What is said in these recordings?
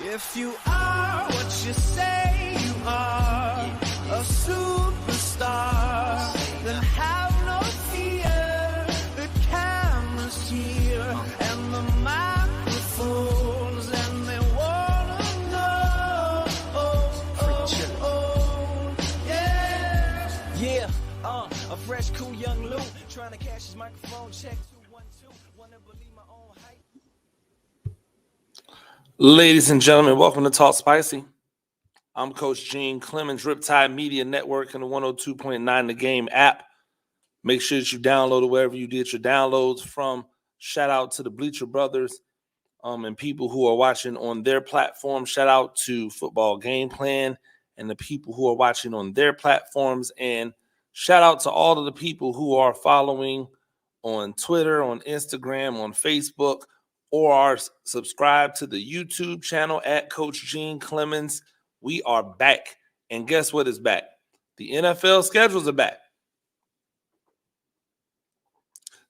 If you are what you say you are, a superstar, then have no fear. The camera's here and the microphones, and they wanna know. Yeah, a fresh, cool young Lou trying to cash his microphone check 212. Wanna believe my own hype. Ladies and gentlemen, welcome to Talk Spicy. I'm Coach Gene Clemens, Riptide Media Network, and the 102.9 The Game app. Make sure that you download it wherever you get your downloads from. Shout out to the Bleacher Brothers and people who are watching on their platform. Shout out to Football Game Plan and the people who are watching on their platforms. And shout out to all of the people who are following on Twitter, on Instagram, on Facebook, or are subscribed to the YouTube channel at Coach Gene Clemens. We are back. And guess what is back? The NFL schedules are back.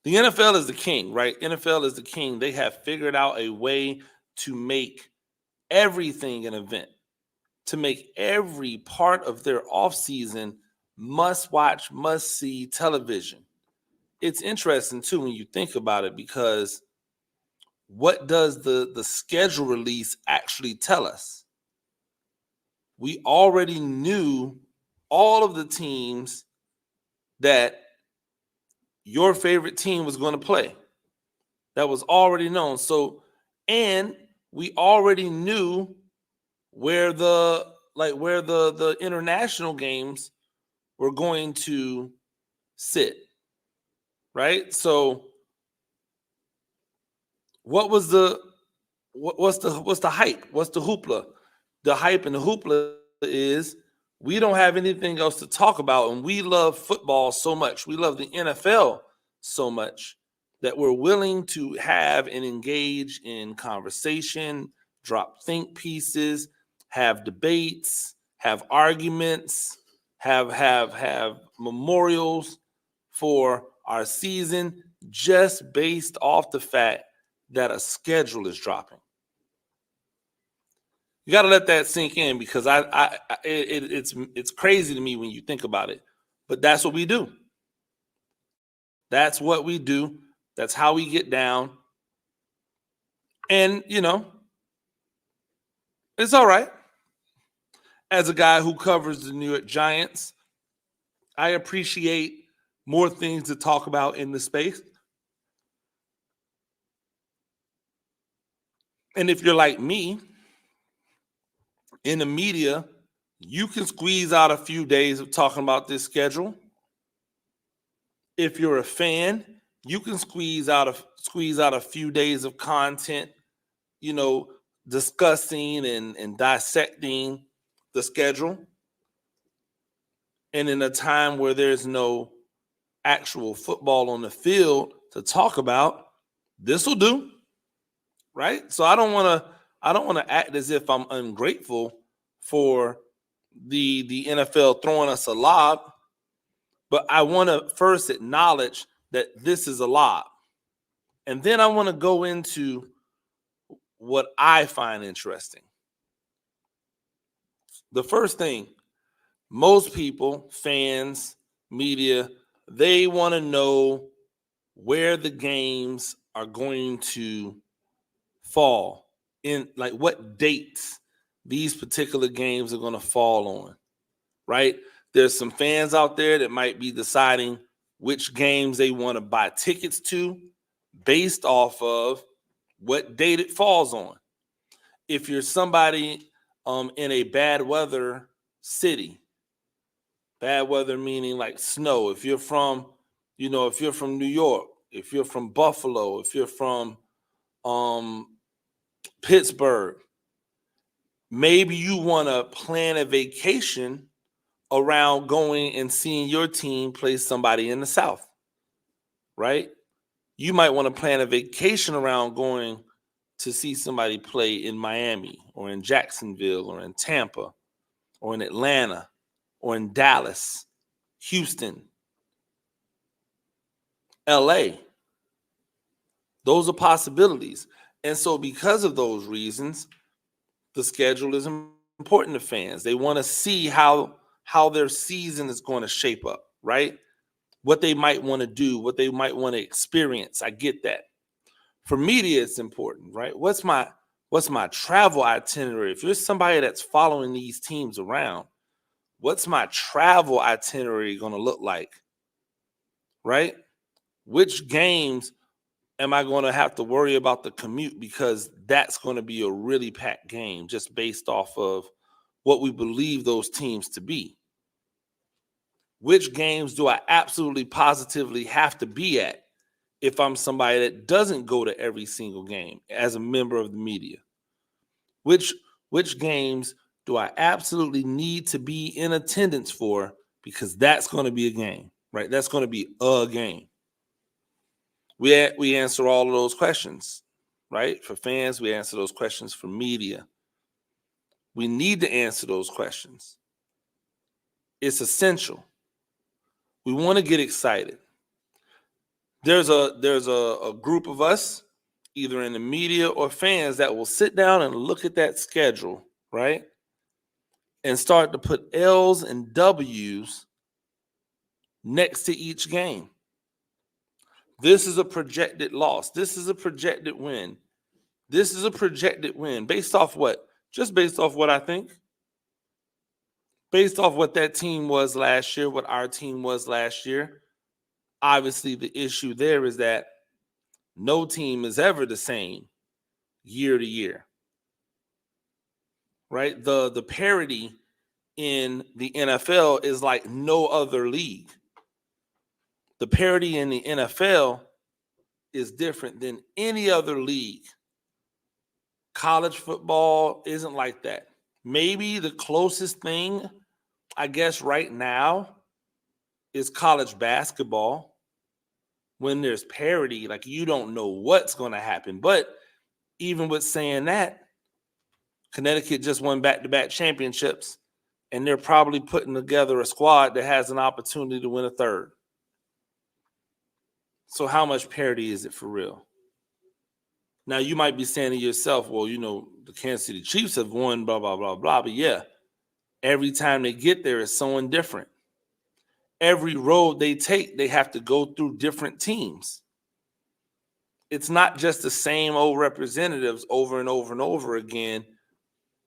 The NFL is the king, right? NFL is the king. They have figured out a way to make everything an event, to make every part of their offseason must-watch, must-see television. It's interesting, too, when you think about it, because what does the schedule release actually tell us? We already knew all of the teams that your favorite team was going to play. That was already known. So, and we already knew where the international games were going to sit, right? So, what's the hype? What's the hoopla? The hype and the hoopla is we don't have anything else to talk about, and we love football so much. We love the NFL so much that we're willing to have and engage in conversation, drop think pieces, have debates, have arguments, have memorials for our season, just based off the fact that a schedule is dropping. You got to let that sink in, because it's crazy to me when you think about it. But that's what we do. That's what we do. That's how we get down. And, it's all right. As a guy who covers the New York Giants, I appreciate more things to talk about in the space. And if you're like me, in the media, you can squeeze out a few days of talking about this schedule. If you're a fan, you can squeeze out a few days of content, discussing and dissecting the schedule. And in a time where there's no actual football on the field to talk about, this will do. Right? So I don't want to act as if I'm ungrateful for the NFL throwing us a lob, but I want to first acknowledge that this is a lob. And then I want to go into what I find interesting. The first thing, most people, fans, media, they want to know where the games are going to fall in, like what dates these particular games are going to fall on, right? There's some fans out there that might be deciding which games they want to buy tickets to based off of what date it falls on. If you're somebody in a bad weather city, bad weather meaning like snow, if you're from New York, if you're from Buffalo, if you're from Pittsburgh, maybe you want to plan a vacation around going and seeing your team play somebody in the South, right? You might want to plan a vacation around going to see somebody play in Miami or in Jacksonville or in Tampa or in Atlanta or in Dallas, Houston, LA. Those are possibilities. And so because of those reasons, the schedule is important to fans. They want to see how their season is going to shape up, right? What they might want to do, what they might want to experience. I get that. For media, it's important, right? What's my travel itinerary? If you're somebody that's following these teams around, what's my travel itinerary going to look like, right? Which games am I going to have to worry about the commute, because that's going to be a really packed game just based off of what we believe those teams to be. Which games do I absolutely positively have to be at if I'm somebody that doesn't go to every single game as a member of the media? Which games do I absolutely need to be in attendance for, because that's going to be a game, right? That's going to be a game. We answer all of those questions, right? For fans, we answer those questions. For media, we need to answer those questions. It's essential. We want to get excited. There's a group of us, either in the media or fans, that will sit down and look at that schedule, right? And start to put L's and W's next to each game. This is a projected loss. This is a projected win. This is a projected win. Based off what? Just based off what I think. Based off what that team was last year, what our team was last year. Obviously, the issue there is that no team is ever the same year to year, right? The parity in the NFL is like no other league. The parity in the NFL is different than any other league. College football isn't like that. Maybe the closest thing, I guess, right now is college basketball. When there's parity, like, you don't know what's going to happen. But even with saying that, Connecticut just won back-to-back championships, and they're probably putting together a squad that has an opportunity to win a third. So how much parity is it for real? Now, you might be saying to yourself, well, the Kansas City Chiefs have won, blah, blah, blah, blah. But yeah, every time they get there, it's someone different. Every road they take, they have to go through different teams. It's not just the same old representatives over and over and over again.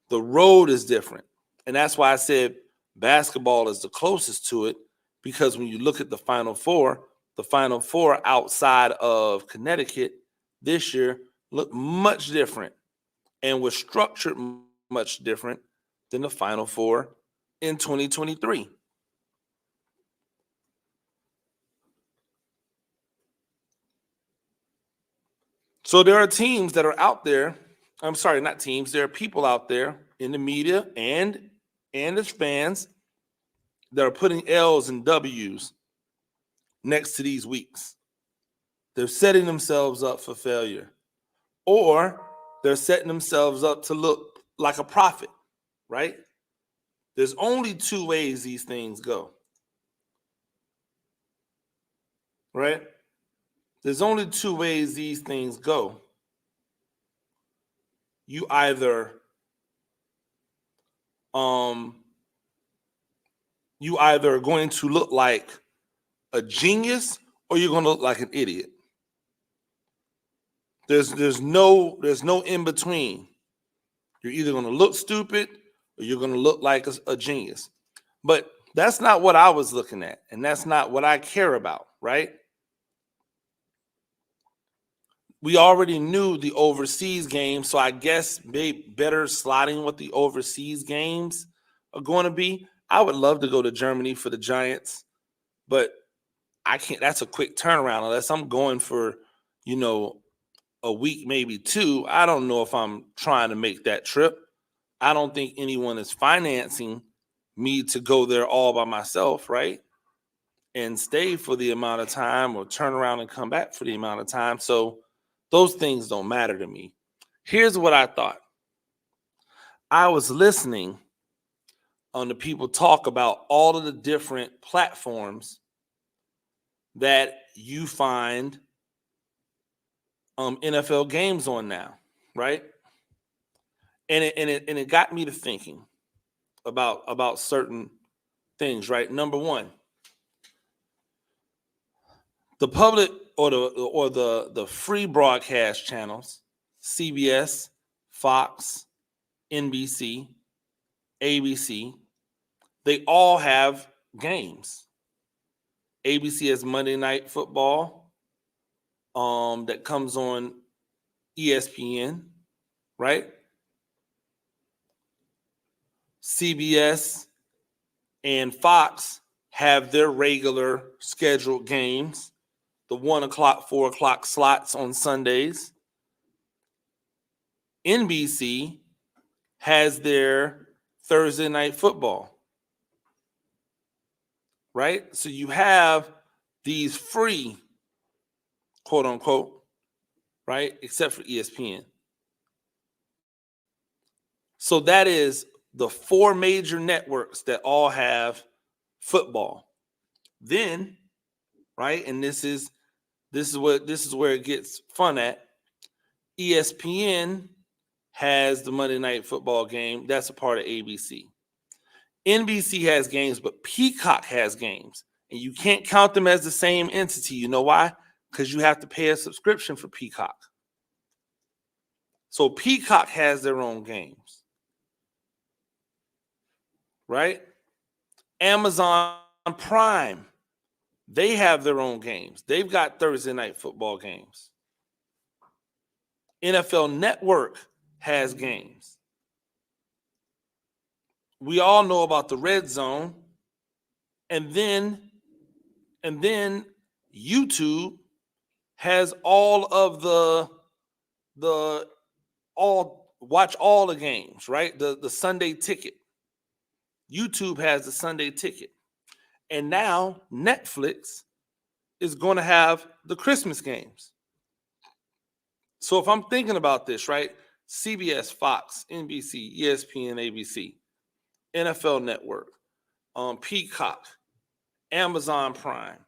The road is different. And that's why I said basketball is the closest to it, because when you look at the Final Four outside of Connecticut this year look much different and was structured much different than the Final Four in 2023. So there are teams that are out there. I'm sorry, not teams. There are people out there in the media and as fans that are putting L's and W's next to these weeks. They're setting themselves up for failure, or they're setting themselves up to look like a prophet, right? There's only two ways these things go, right? There's only two ways these things go. You either are going to look like a genius, or you're going to look like an idiot. There's no in between. You're either going to look stupid or you're going to look like a genius. But that's not what I was looking at, and that's not what I care about, right? We already knew the overseas games, so I guess maybe better slotting what the overseas games are going to be. I would love to go to Germany for the Giants, but I can't. That's a quick turnaround unless I'm going for, a week, maybe two. I don't know if I'm trying to make that trip. I don't think anyone is financing me to go there all by myself, right? And stay for the amount of time, or turn around and come back for the amount of time. So those things don't matter to me. Here's what I thought. I was listening on the people talk about all of the different platforms that you find NFL games on now, right? And it got me to thinking about certain things, right? Number one, the public or the free broadcast channels, CBS, Fox, NBC, ABC, they all have games. ABC has Monday Night Football, that comes on ESPN, right? CBS and Fox have their regular scheduled games, the 1 o'clock, 4 o'clock slots on Sundays. NBC has their Thursday night football, right? So you have these free, quote unquote, right? Except for ESPN. So that is the 4 major networks that all have football. Then, right, and this is where it gets fun at. ESPN has the Monday Night Football game. That's a part of ABC. NBC has games, but Peacock has games. And you can't count them as the same entity. You know why? Because you have to pay a subscription for Peacock. So Peacock has their own games. Right? Amazon Prime, they have their own games. They've got Thursday night football games. NFL Network has games. We all know about the Red Zone. And then YouTube has all of watch all the games, right? The Sunday Ticket. YouTube has the Sunday Ticket. And now Netflix is going to have the Christmas games. So if I'm thinking about this, right? CBS, Fox, NBC, ESPN, ABC, NFL Network, Peacock, Amazon Prime,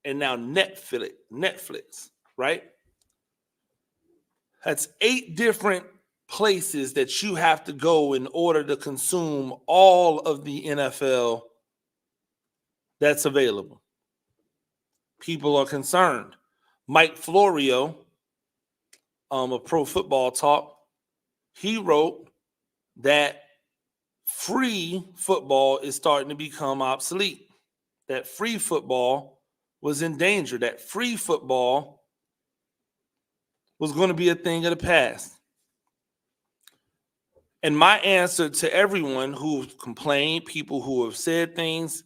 and now Netflix, right? That's 8 different places that you have to go in order to consume all of the NFL that's available. People are concerned. Mike Florio, of Pro Football Talk, he wrote that free football is starting to become obsolete. That free football was in danger. That free football was going to be a thing of the past. And my answer to everyone who's complained, people who have said things,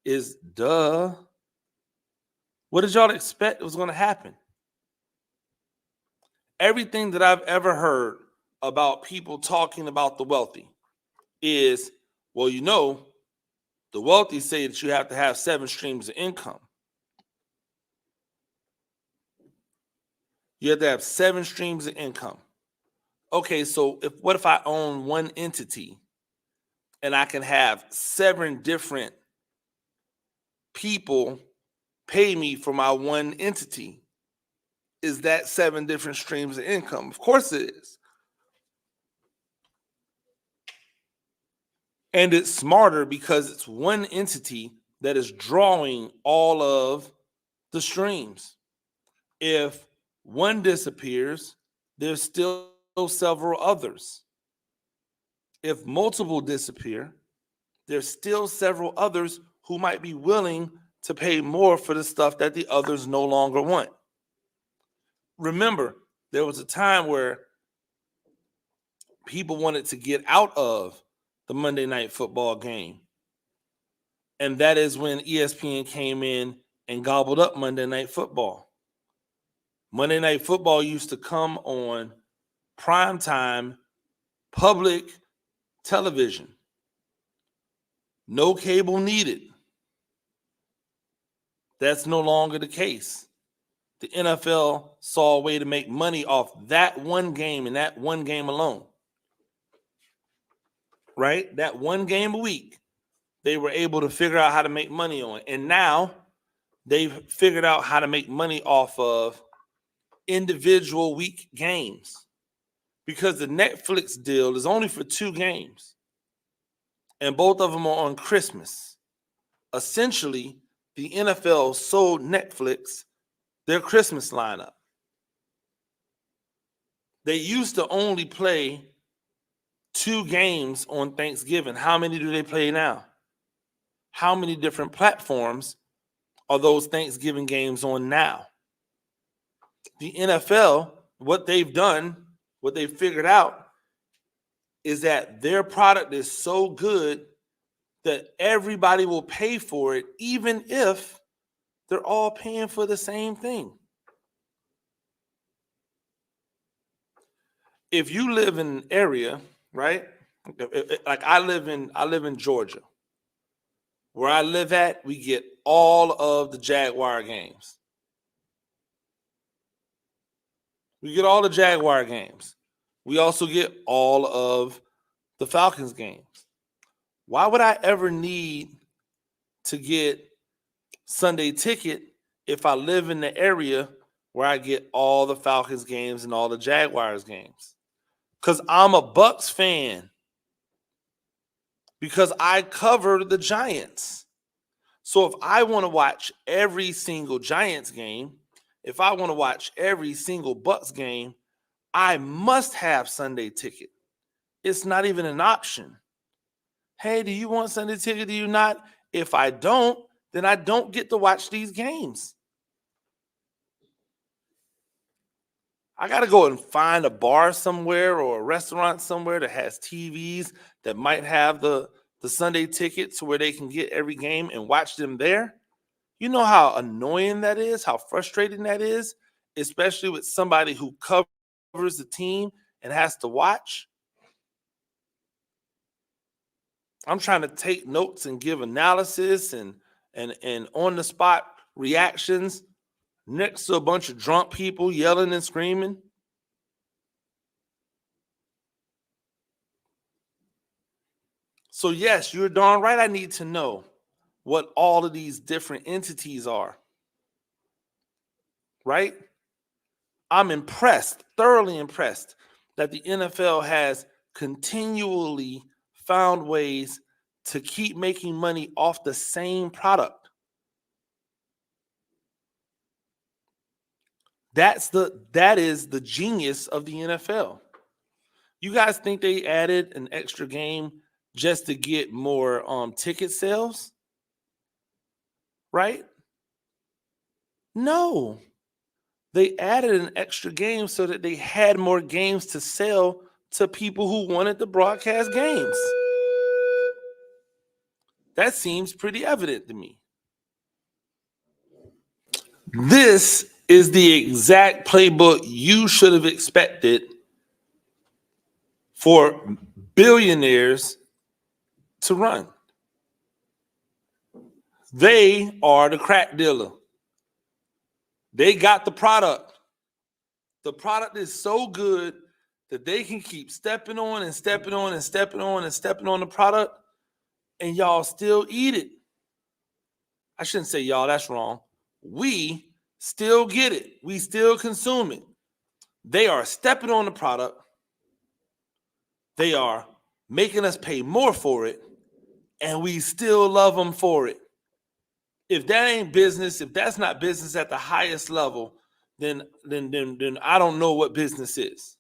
is duh. What did y'all expect was going to happen? Everything that I've ever heard about people talking about the wealthy is, well, you know, the wealthy say that you have to have 7 streams of income. You have to have 7 streams of income. Okay, so what if I own one entity and I can have 7 different people pay me for my one entity? Is that 7 different streams of income? Of course it is. And it's smarter because it's one entity that is drawing all of the streams. If one disappears, there's still several others. If multiple disappear, there's still several others who might be willing to pay more for the stuff that the others no longer want. Remember, there was a time where people wanted to get out of the Monday Night Football game. And that is when ESPN came in and gobbled up Monday Night Football. Monday Night Football used to come on primetime public television. No cable needed. That's no longer the case. The NFL saw a way to make money off that one game and that one game alone. Right? That one game a week, they were able to figure out how to make money on. And now they've figured out how to make money off of individual week games. because the Netflix deal is only for 2 games, and both of them are on Christmas. Essentially, the NFL sold Netflix their Christmas lineup. They used to only play 2 games on Thanksgiving. How many do they play now? How many different platforms are those Thanksgiving games on now? The NFL, what they've done, what they've figured out is that their product is so good that everybody will pay for it, even if they're all paying for the same thing. If you live in an area, right? Like I live in Georgia. Where I live at, we get all of the Jaguar games. We get all the Jaguar games. We also get all of the Falcons games. Why would I ever need to get Sunday ticket if I live in the area where I get all the Falcons games and all the Jaguars games? Because I'm a Bucks fan. Because I cover the Giants. So if I want to watch every single Giants game, if I want to watch every single Bucks game, I must have Sunday ticket. It's not even an option. Hey, do you want Sunday ticket? Do you not? If I don't, then I don't get to watch these games. I got to go and find a bar somewhere or a restaurant somewhere that has TVs that might have the Sunday ticket to where they can get every game and watch them there. You know how annoying that is, how frustrating that is, especially with somebody who covers the team and has to watch. I'm trying to take notes and give analysis and on the spot reactions next to a bunch of drunk people yelling and screaming. So yes, you're darn right I need to know what all of these different entities are. Right? I'm impressed, thoroughly impressed, that the NFL has continually found ways to keep making money off the same product. That is the genius of the NFL. You guys think they added an extra game just to get more ticket sales? Right? No. They added an extra game so that they had more games to sell to people who wanted to broadcast games. That seems pretty evident to me. This is the exact playbook you should have expected for billionaires to run. They are the crack dealer. They got the product. The product is so good that they can keep stepping on and stepping on and stepping on and stepping on the product, and y'all still eat it. I shouldn't say y'all, that's wrong. We still get it. We still consume it. They are stepping on the product. They are making us pay more for it, and we still love them for it. If that ain't business, if that's not business at the highest level, then I don't know what business is.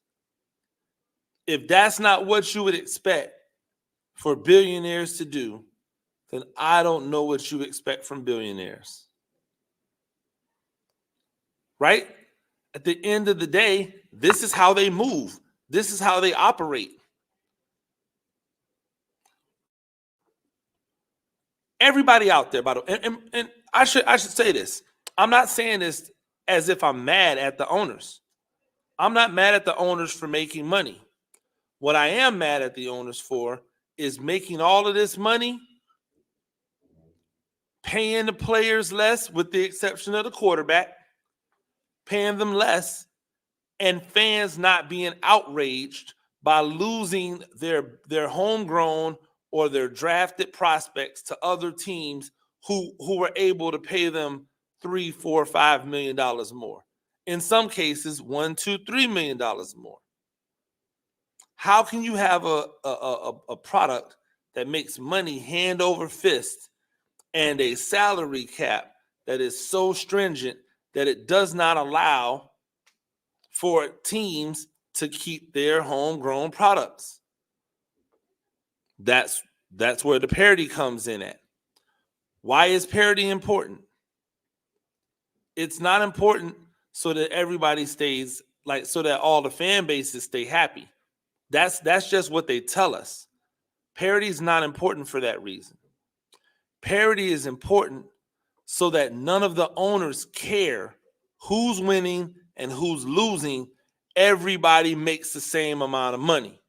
If that's not what you would expect for billionaires to do, then I don't know what you expect from billionaires. Right? At the end of the day, this is how they move. This is how they operate. Everybody out there, by the way, and I should say this. I'm not saying this as if I'm mad at the owners. I'm not mad at the owners for making money. What I am mad at the owners for is making all of this money, paying the players less, with the exception of the quarterback, paying them less, and fans not being outraged by losing their homegrown or their drafted prospects to other teams who were able to pay them $3, $4, $5 million more. In some cases, $1, $2, $3 million more. How can you have a product that makes money hand over fist and a salary cap that is so stringent that it does not allow for teams to keep their homegrown products? That's where the parity comes in at. Why is parity important? It's not important so that everybody stays so that all the fan bases stay happy. That's just what they tell us. Parity is not important for that reason. Parity is important so that none of the owners care who's winning and who's losing. Everybody makes the same amount of money.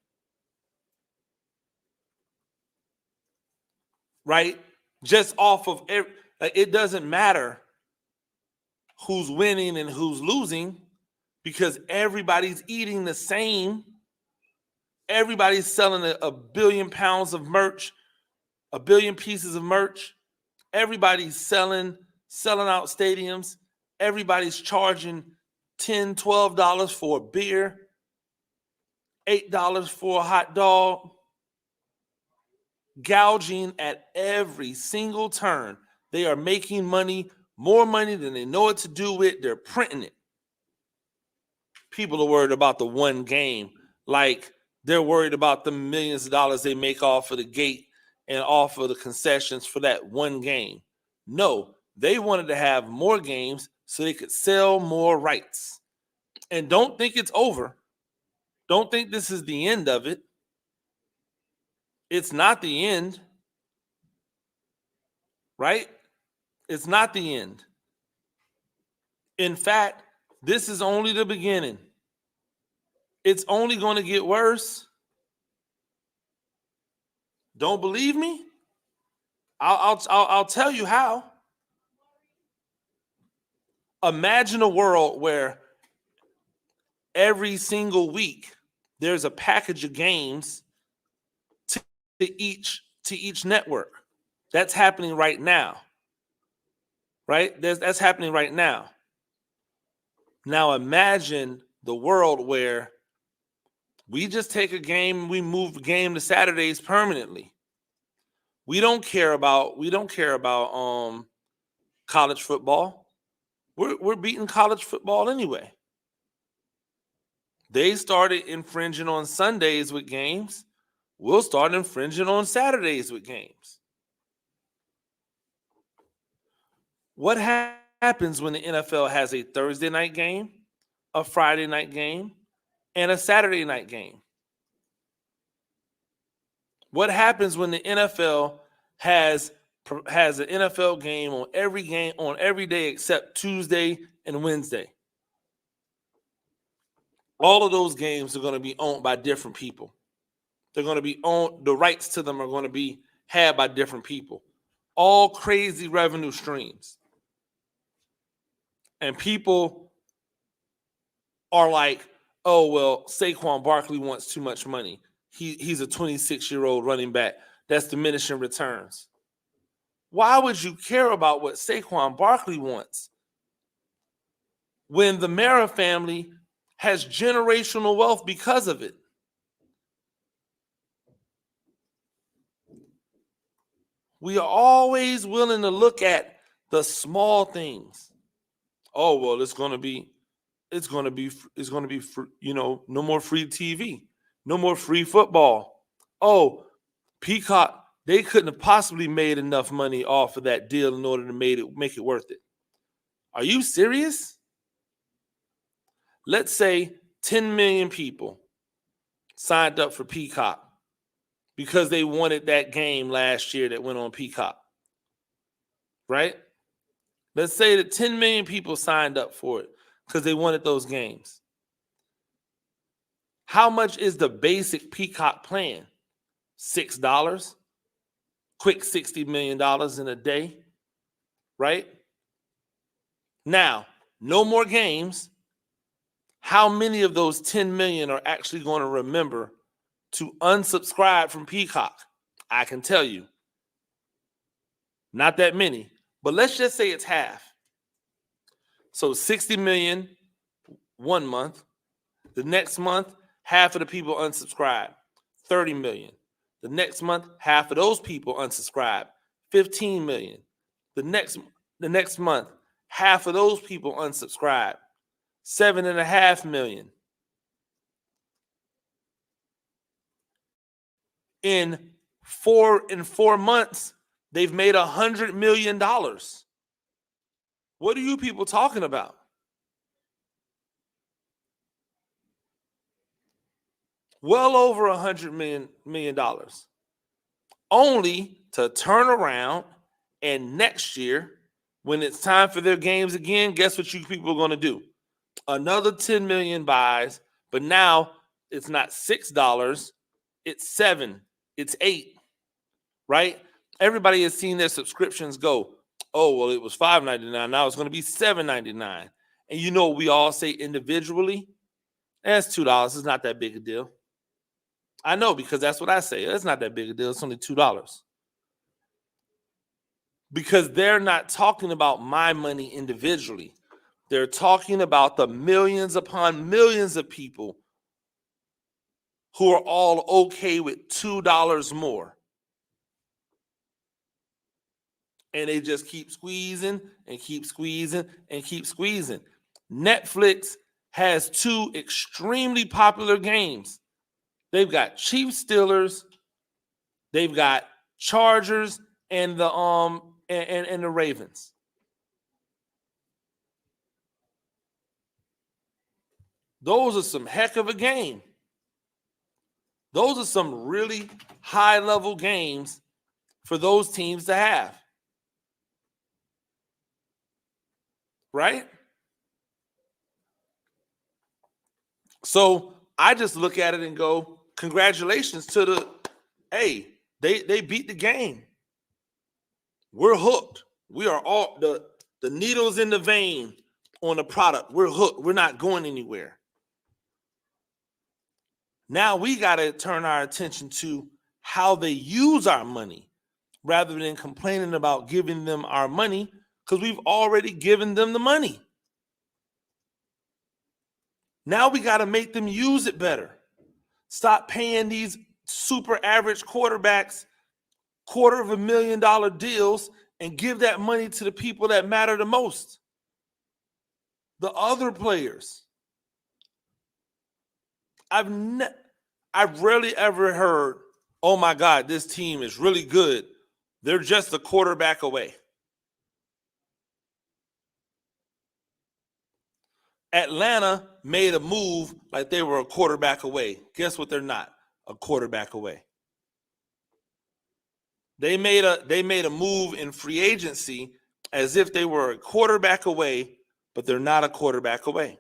Right? Just off of it doesn't matter who's winning and who's losing because everybody's eating the same. Everybody's selling a billion pounds of merch, a billion pieces of merch. Everybody's selling out stadiums. Everybody's charging $10, $12 for a beer, $8 for a hot dog, gouging at every single turn. They are making money, more money than they know what to do with. They're printing it. People are worried about the one game, like they're worried about the millions of dollars they make off of the gate and off of the concessions for that one game. No, they wanted to have more games so they could sell more rights. And don't think it's over. Don't think this is the end of it. It's not the end. Right? It's not the end. In fact, this is only the beginning. It's only going to get worse. Don't believe me? I'll tell you how. Imagine a world where every single week there's a package of games to each network. That's happening right now. Right? That's happening right now. Now imagine the world where we just take a game, we move the game to Saturdays permanently. We don't care about college football. We're beating college football anyway. They started infringing on Sundays with games. We'll start infringing on Saturdays with games. What happens when the NFL has a Thursday night game, a Friday night game, and a Saturday night game? What happens when the NFL has an NFL game on every day except Tuesday and Wednesday? All of those games are going to be owned by different people. They're going to be owned. The rights to them are going to be had by different people. All crazy revenue streams. And people are like, oh, well, Saquon Barkley wants too much money. He's a 26-year-old running back. That's diminishing returns. Why would you care about what Saquon Barkley wants when the Mara family has generational wealth because of it? We are always willing to look at the small things. Oh, well, it's going to be, no more free TV, no more free football. Oh, Peacock, they couldn't have possibly made enough money off of that deal in order to make it worth it. Are you serious? Let's say 10 million people signed up for Peacock because they wanted that game last year that went on Peacock, right? Let's say that 10 million people signed up for it because they wanted those games. How much is the basic Peacock plan? $6? Quick $60 million in a day, right? Now, no more games. How many of those 10 million are actually going to remember to unsubscribe from Peacock? I can tell you. Not that many, but let's just say it's half. So 60 million one month. The next month, half of the people unsubscribe, 30 million. The next month, half of those people unsubscribe, 15 million. The next month, half of those people unsubscribe, 7.5 million. In 4 months, they've made $100 million. What are you people talking about? Well over $100 million. Only to turn around and next year, when it's time for their games again, guess what you people are going to do? Another 10 million buys, but now it's not $6, it's $7, it's $8, right? Everybody has seen their subscriptions go, oh, well, it was $5.99, now it's going to be $7.99. And you know what we all say individually? That's $2, it's not that big a deal. I know, because that's what I say. It's not that big a deal, it's only $2. Because they're not talking about my money individually. They're talking about the millions upon millions of people who are all okay with $2 more. And they just keep squeezing and keep squeezing and keep squeezing. Netflix has 2 extremely popular games. They've got Chiefs Steelers, they've got Chargers, and the and the Ravens. Those are some heck of a game. Those are some really high-level games for those teams to have. Right? So I just look at it and go, congratulations to the, hey, they beat the game. We're hooked. We are all, the needles in the vein on the product. We're hooked. We're not going anywhere. Now we got to turn our attention to how they use our money rather than complaining about giving them our money, because we've already given them the money. Now we got to make them use it better. Stop paying these super average quarterbacks $250,000 deals and give that money to the people that matter the most. The other players. I've rarely ever heard, oh my God, this team is really good. They're just a quarterback away. Atlanta made a move like they were a quarterback away. Guess what? They're not a quarterback away. They made a move in free agency as if they were a quarterback away, but they're not a quarterback away.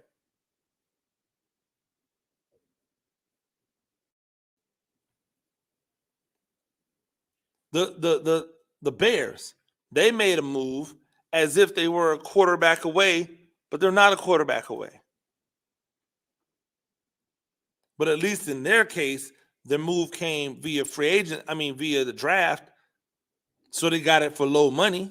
The Bears, they made a move as if they were a quarterback away, but they're not a quarterback away. But at least in their case, their move came via via the draft. So they got it for low money.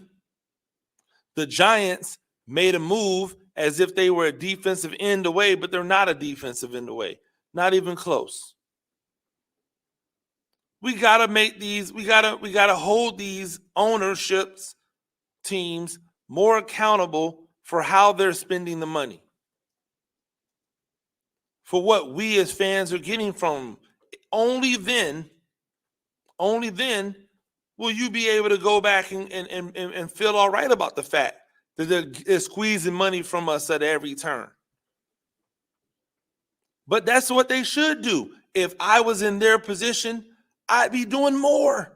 The Giants made a move as if they were a defensive end away, but they're not a defensive end away. Not even close. We gotta hold these ownerships teams more accountable for how they're spending the money. For what we as fans are getting from them. Only then will you be able to go back and feel all right about the fact that they're squeezing money from us at every turn. But that's what they should do. If I was in their position, I'd be doing more.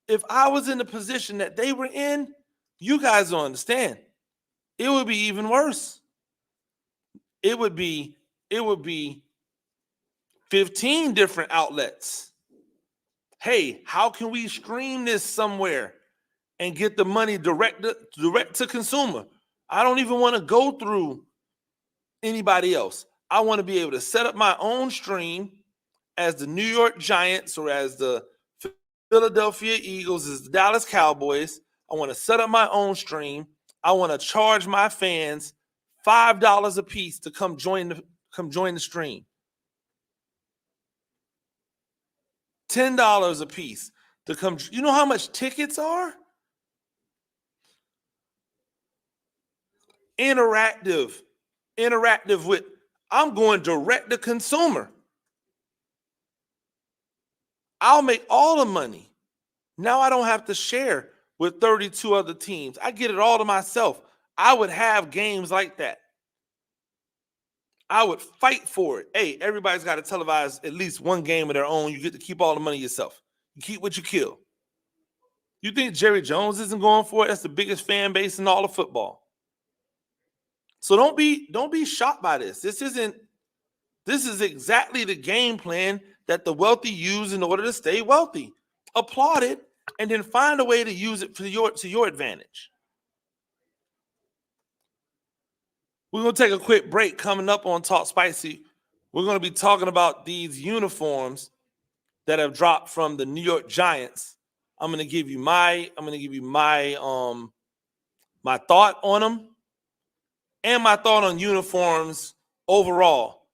If I was in the position that they were in, you guys don't understand. It would be even worse. It would be 15 different outlets. Hey, how can we stream this somewhere and get the money direct to consumer? I don't even want to go through anybody else. I want to be able to set up my own stream as the New York Giants or as the Philadelphia Eagles, as the Dallas Cowboys. I want to set up my own stream. I want to charge my fans $5 a piece to come join the stream. $10 a piece to come. You know how much tickets are? Interactive with, I'm going direct to consumer. I'll make all the money. Now I don't have to share with 32 other teams. I get it all to myself. I would have games like that. I would fight for it. Hey, everybody's got to televise at least one game of their own. You get to keep all the money yourself. You keep what you kill. You think Jerry Jones isn't going for it? That's the biggest fan base in all of football. So don't be shocked by this. This is exactly the game plan that the wealthy use in order to stay wealthy. Applaud it and then find a way to use it to your advantage. We're going to take a quick break. Coming up on Talk Spicy, we're going to be talking about these uniforms that have dropped from the New York Giants. I'm going to give you my my thought on them and my thought on uniforms overall.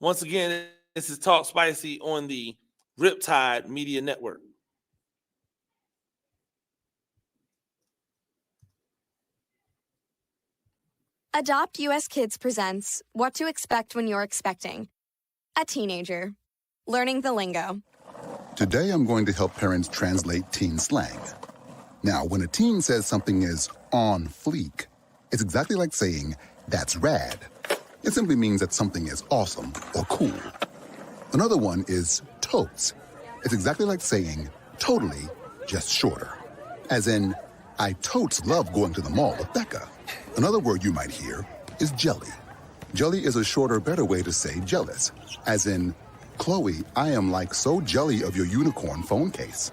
Once again, this is Talk Spicy on the Riptide Media Network. Adopt US Kids presents What to Expect When You're Expecting a Teenager. Learning the lingo. Today I'm going to help parents translate teen slang. Now, when a teen says something is on fleek, it's exactly like saying, that's rad. It simply means that something is awesome or cool. Another one is totes. It's exactly like saying, totally, just shorter. As in, I totes love going to the mall with Becca. Another word you might hear is jelly. Jelly is a shorter, better way to say jealous. As in, Chloe, I am like so jelly of your unicorn phone case.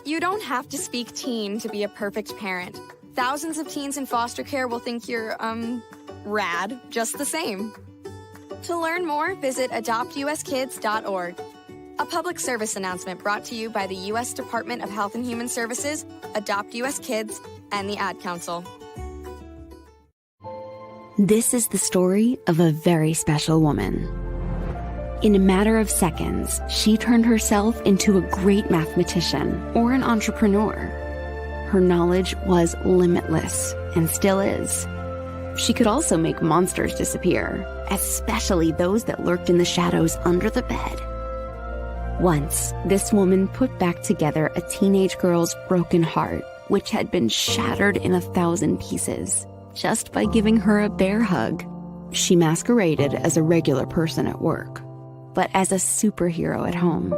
You don't have to speak teen to be a perfect parent. Thousands of teens in foster care will think you're, rad just the same. To learn more, visit adoptuskids.org. A public service announcement brought to you by the U.S. Department of Health and Human Services, Adopt U.S. Kids, and the Ad Council. This is the story of a very special woman. In a matter of seconds, she turned herself into a great mathematician or an entrepreneur. Her knowledge was limitless and still is. She could also make monsters disappear, especially those that lurked in the shadows under the bed. Once, this woman put back together a teenage girl's broken heart, which had been shattered in 1,000 pieces, just by giving her a bear hug. She masqueraded as a regular person at work, but as a superhero at home.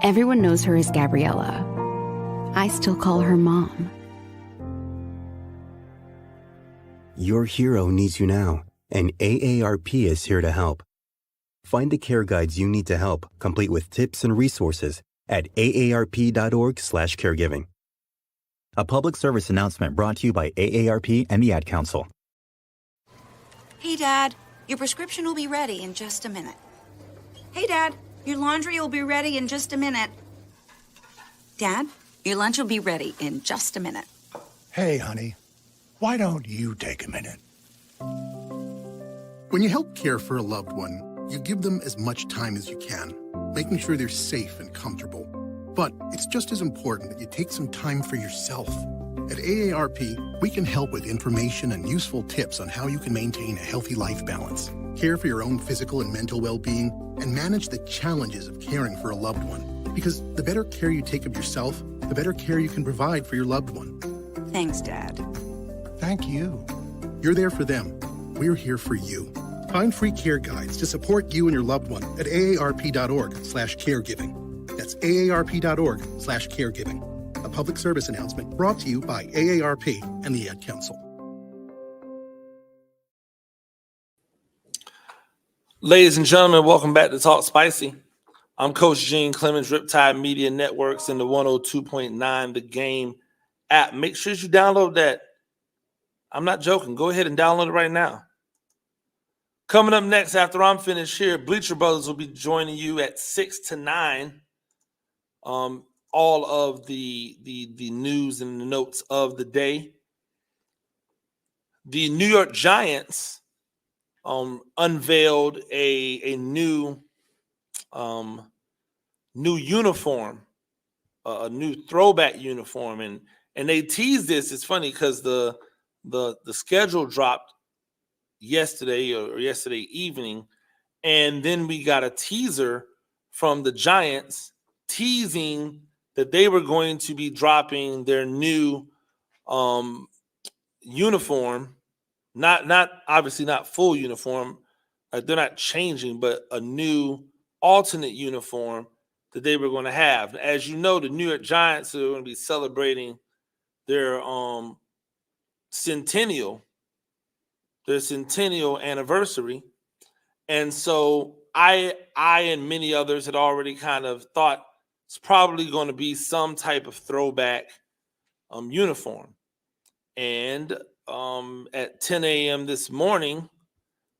Everyone knows her as Gabriella. I still call her Mom. Your hero needs you now, and AARP is here to help. Find the care guides you need to help, complete with tips and resources at aarp.org/caregiving. A public service announcement brought to you by AARP and the Ad Council. Hey, Dad, your prescription will be ready in just a minute. Hey, Dad, your laundry will be ready in just a minute. Dad, your lunch will be ready in just a minute. Hey, honey, why don't you take a minute? When you help care for a loved one, you give them as much time as you can, making sure they're safe and comfortable. But it's just as important that you take some time for yourself. At AARP, we can help with information and useful tips on how you can maintain a healthy life balance, care for your own physical and mental well-being, and manage the challenges of caring for a loved one. Because the better care you take of yourself, the better care you can provide for your loved one. Thanks, Dad. Thank you. You're there for them. We're here for you. Find free care guides to support you and your loved one at aarp.org/caregiving. That's aarp.org/caregiving. A public service announcement brought to you by AARP and the Ad Council. Ladies and gentlemen, welcome back to Talk Spicy. I'm Coach Gene Clemens, Riptide Media Networks, and the 102.9 The Game app. Make sure you download that. I'm not joking. Go ahead and download it right now. Coming up next, after I'm finished here, Bleacher Brothers will be joining you at 6 to 9. All of the news and the notes of the day. The New York Giants unveiled a new new uniform, a new throwback uniform, and they teased this. It's funny because the schedule dropped yesterday or yesterday evening, and then we got a teaser from the Giants teasing that they were going to be dropping their new uniform, not obviously not full uniform, like they're not changing, but a new alternate uniform that they were going to have. As you know, the New York Giants are going to be celebrating their centennial anniversary. And so I and many others had already kind of thought it's probably going to be some type of throwback uniform. And at 10 a.m. this morning,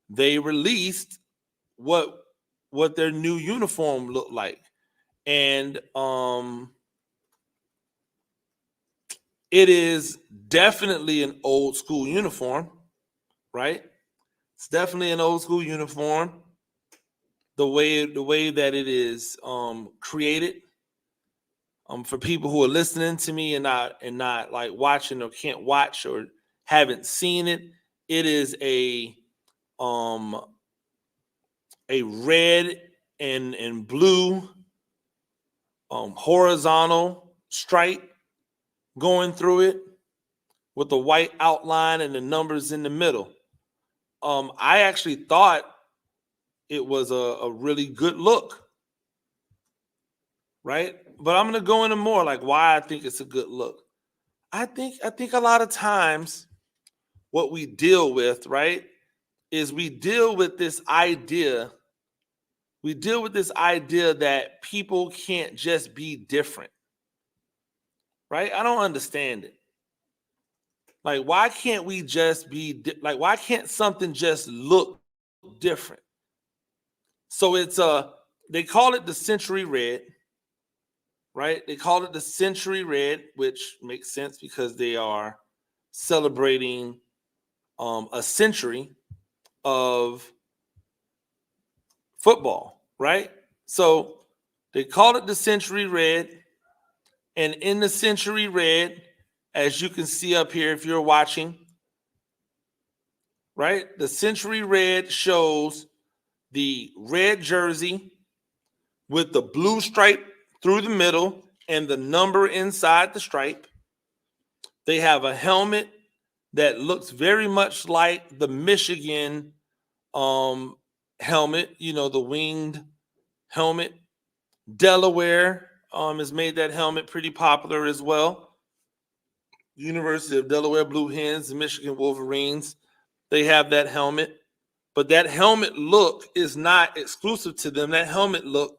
they released what their new uniform looked like. And it is definitely an old school uniform, right? It's definitely an old school uniform. The way that it is created. For people who are listening to me and not like watching or can't watch or haven't seen it, it is a red and blue horizontal stripe going through it with the white outline and the numbers in the middle. I actually thought it was a really good look, right? But I'm going to go into more like why I think it's a good look. I think a lot of times what we deal with, right, is we deal with this idea that people can't just be different, right? I don't understand it. Like, why can't we just be like, why can't something just look different? So it's they call it the Century Red, right? They call it the Century Red, which makes sense because they are celebrating a century of football, right? So they call it the Century Red, and in the Century Red, as you can see up here if you're watching, right? The Century Red shows the red jersey with the blue stripe through the middle and the number inside the stripe. They have a helmet that looks very much like the Michigan helmet, you know, the winged helmet. Delaware has made that helmet pretty popular as well. University of Delaware Blue Hens, the Michigan Wolverines, they have that helmet. But that helmet look is not exclusive to them. That helmet look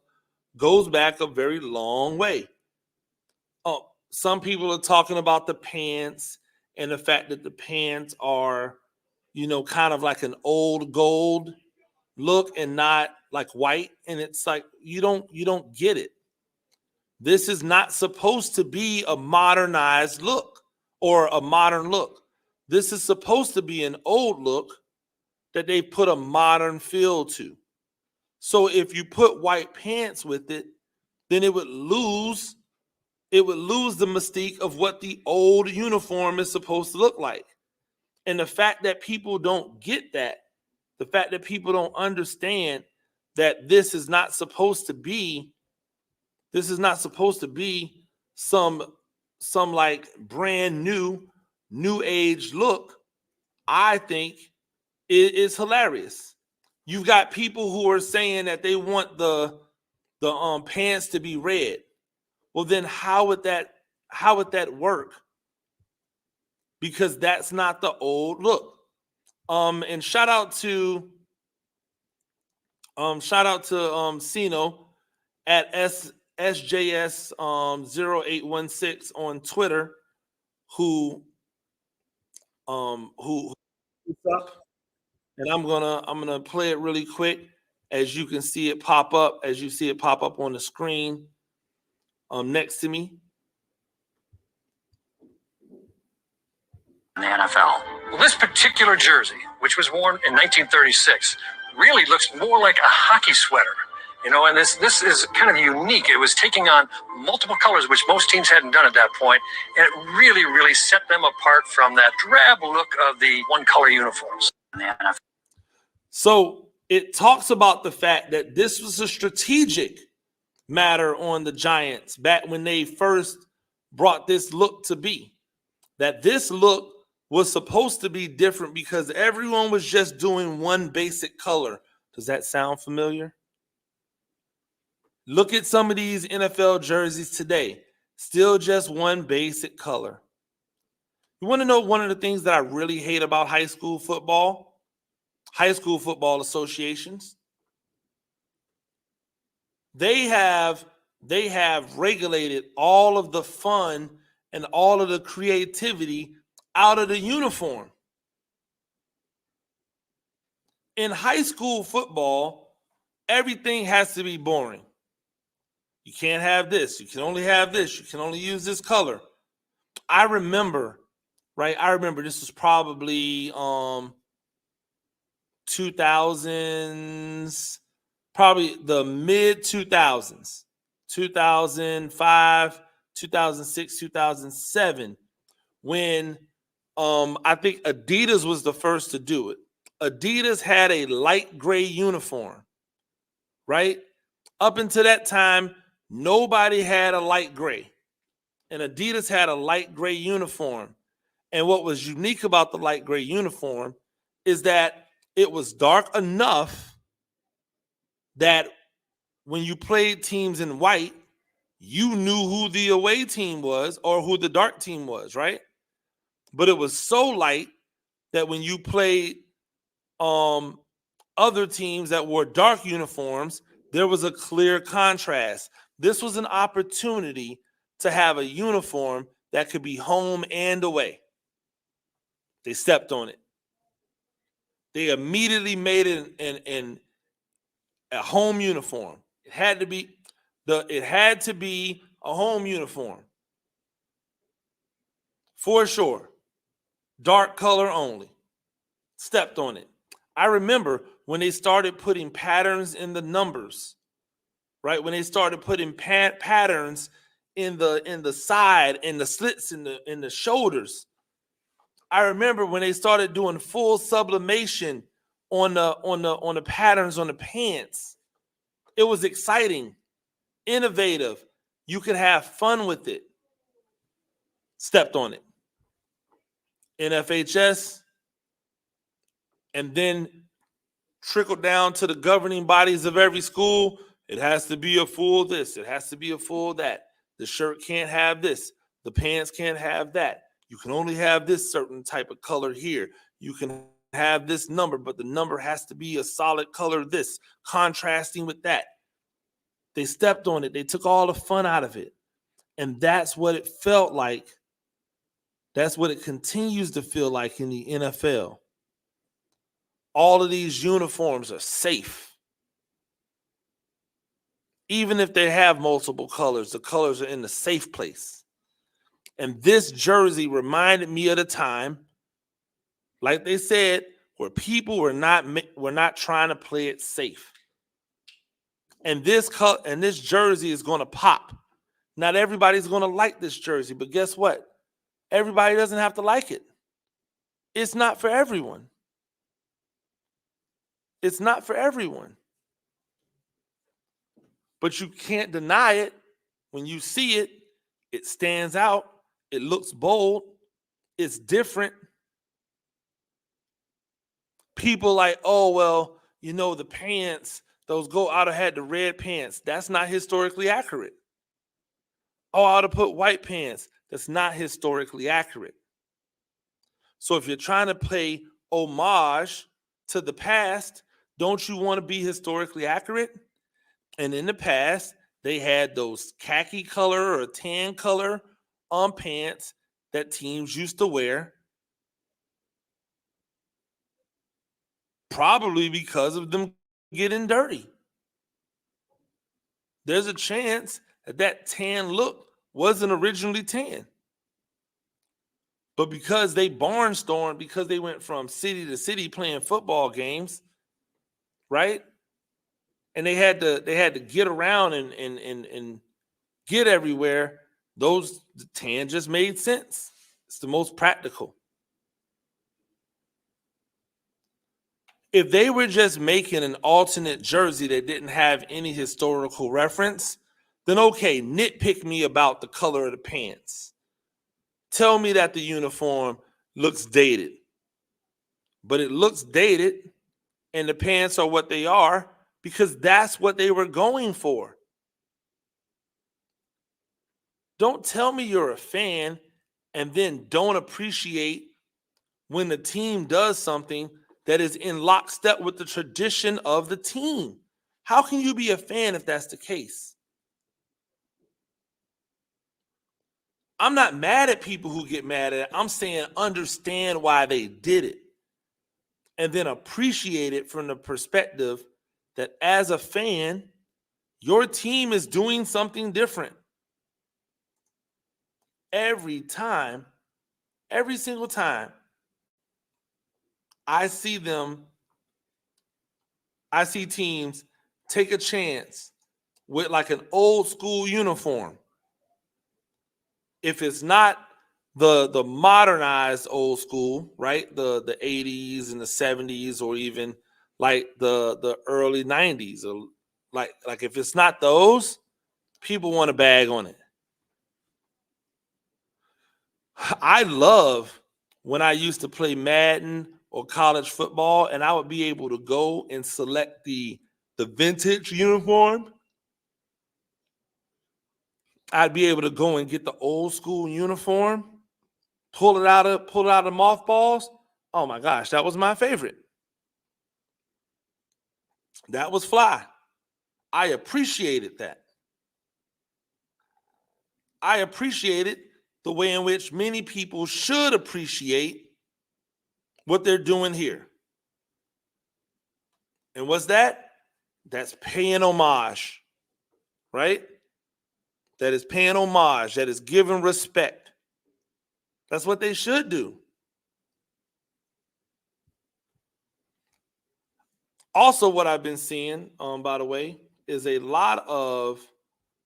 goes back a very long way. Some people are talking about the pants and the fact that the pants are, you know, kind of like an old gold look and not like white. And it's like, you don't get it. This is not supposed to be a modernized look or a modern look. This is supposed to be an old look that they put a modern feel to. So if you put white pants with it, then it would lose the mystique of what the old uniform is supposed to look like. And the fact that people don't get that, the fact that people don't understand that this is not supposed to be some like brand new age look, I think it is hilarious. You've got people who are saying that they want the pants to be red. Well, then how would that work? Because that's not the old look. And shout out to Sino at SJS 0816 on Twitter, who up, and I'm gonna play it really quick as you can see it pop up on the screen next to me. In the NFL. Well, this particular jersey, which was worn in 1936, really looks more like a hockey sweater. You know, and this is kind of unique. It was taking on multiple colors, which most teams hadn't done at that point, and it really, really set them apart from that drab look of the one-color uniforms in the NFL. So it talks about the fact that this was a strategic matter on the Giants back when they first brought this look to be. That this look was supposed to be different because everyone was just doing one basic color. Does that sound familiar? Look at some of these NFL jerseys today. Still just one basic color. You want to know one of the things that I really hate about high school football? High school football associations. They have regulated all of the fun and all of the creativity out of the uniform. In high school football, everything has to be boring. You can't have this. You can only have this. You can only use this color. I remember this was probably 2000s, probably the mid 2000s, 2005, 2006, 2007, when I think Adidas was the first to do it. Adidas had a light gray uniform, right? Up until that time, nobody had a light gray. And Adidas had a light gray uniform. And what was unique about the light gray uniform is that it was dark enough that when you played teams in white, you knew who the away team was or who the dark team was, right? But it was so light that when you played other teams that wore dark uniforms, there was a clear contrast. This was an opportunity to have a uniform that could be home and away. They stepped on it. They immediately made it a home uniform. It had to be a home uniform. For sure. Dark color only. Stepped on it. I remember when they started putting patterns in the numbers, right? When they started putting patterns in the side and the slits in the shoulders. I remember when they started doing full sublimation on the patterns on the pants. It was exciting, innovative. You could have fun with it. Stepped on it. NFHS, and then trickled down to the governing bodies of every school. It has to be a full this. It has to be a full that. The shirt can't have this. The pants can't have that. You can only have this certain type of color here. You can have this number, but the number has to be a solid color this, contrasting with that. They stepped on it. They took all the fun out of it. And that's what it felt like. That's what it continues to feel like in the NFL. All of these uniforms are safe. Even if they have multiple colors, the colors are in the safe place. And this jersey reminded me of the time, like they said, where people were not trying to play it safe. And this jersey is going to pop. Not everybody's going to like this jersey, but guess what? Everybody doesn't have to like it. It's not for everyone. It's not for everyone. But you can't deny it. When you see it, it stands out. It looks bold. It's different. People like, oh, well, the pants, those go out of had the red pants. That's not historically accurate. Oh, I ought to put white pants. That's not historically accurate. So if you're trying to pay homage to the past, don't you want to be historically accurate? And in the past, they had those khaki color or tan color pants that teams used to wear, probably because of them getting dirty. There's a chance that tan look wasn't originally tan. But because they barnstormed, because they went from city to city playing football games, right? and they had to get around and get everywhere. The tan just made sense. It's the most practical. If they were just making an alternate jersey that didn't have any historical reference, then okay, nitpick me about the color of the pants. Tell me that the uniform looks dated. But it looks dated, and the pants are what they are because that's what they were going for. Don't tell me you're a fan and then don't appreciate when the team does something that is in lockstep with the tradition of the team. How can you be a fan if that's the case? I'm not mad at people who get mad at it. I'm saying understand why they did it and then appreciate it from the perspective that as a fan, your team is doing something different. Every time, every single time, I see teams take a chance with like an old school uniform. If it's not the modernized old school, right? The 80s and the 70s, or even like the early 90s, or like if it's not those, people want to bag on it. I love when I used to play Madden or college football, and I would be able to go and select the vintage uniform. I'd be able to go and get the old school uniform, pull it out of mothballs. Oh my gosh, that was my favorite. That was fly. I appreciated that. I appreciated the way in which many people should appreciate what they're doing here. And what's that? That's paying homage, right? That is paying homage. That is giving respect. That's what they should do. Also, what I've been seeing, by the way, is a lot of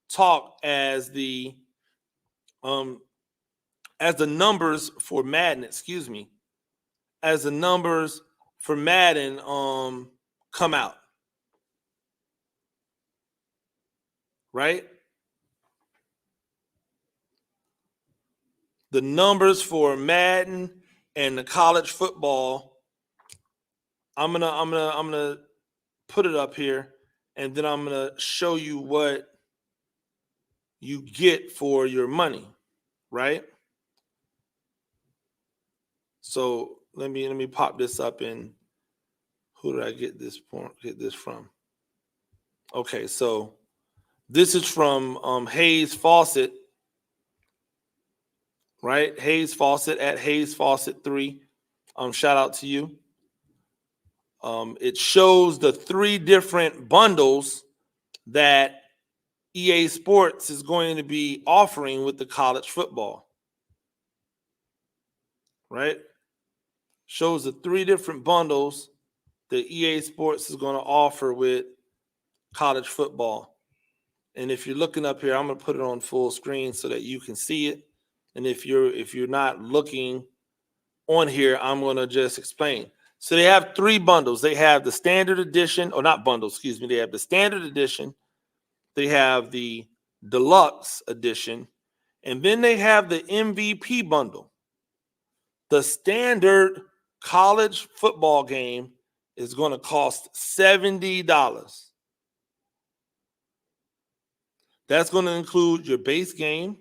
talk as the numbers for Madden, as the numbers for Madden come out. Right? The numbers for Madden and the college football, I'm gonna put it up here, and then I'm gonna show you what you get for your money, right? So let me pop this up in. Who did I get this from? Okay, so this is from Hayes Fawcett, right? Hayes Fawcett at Hayes Fawcett 3. Shout out to you. It shows the 3 different bundles that EA Sports is going to be offering with the college football. Right? Shows the 3 different bundles that EA Sports is going to offer with college football. And if you're looking up here, I'm going to put it on full screen so that you can see it. And if you're not looking on here, I'm going to just explain. So they have 3 bundles. They have the standard edition, or not bundles, excuse me. They have the standard edition. They have the deluxe edition. And then they have the MVP bundle. The standard college football game is going to cost $70. That's going to include your base game,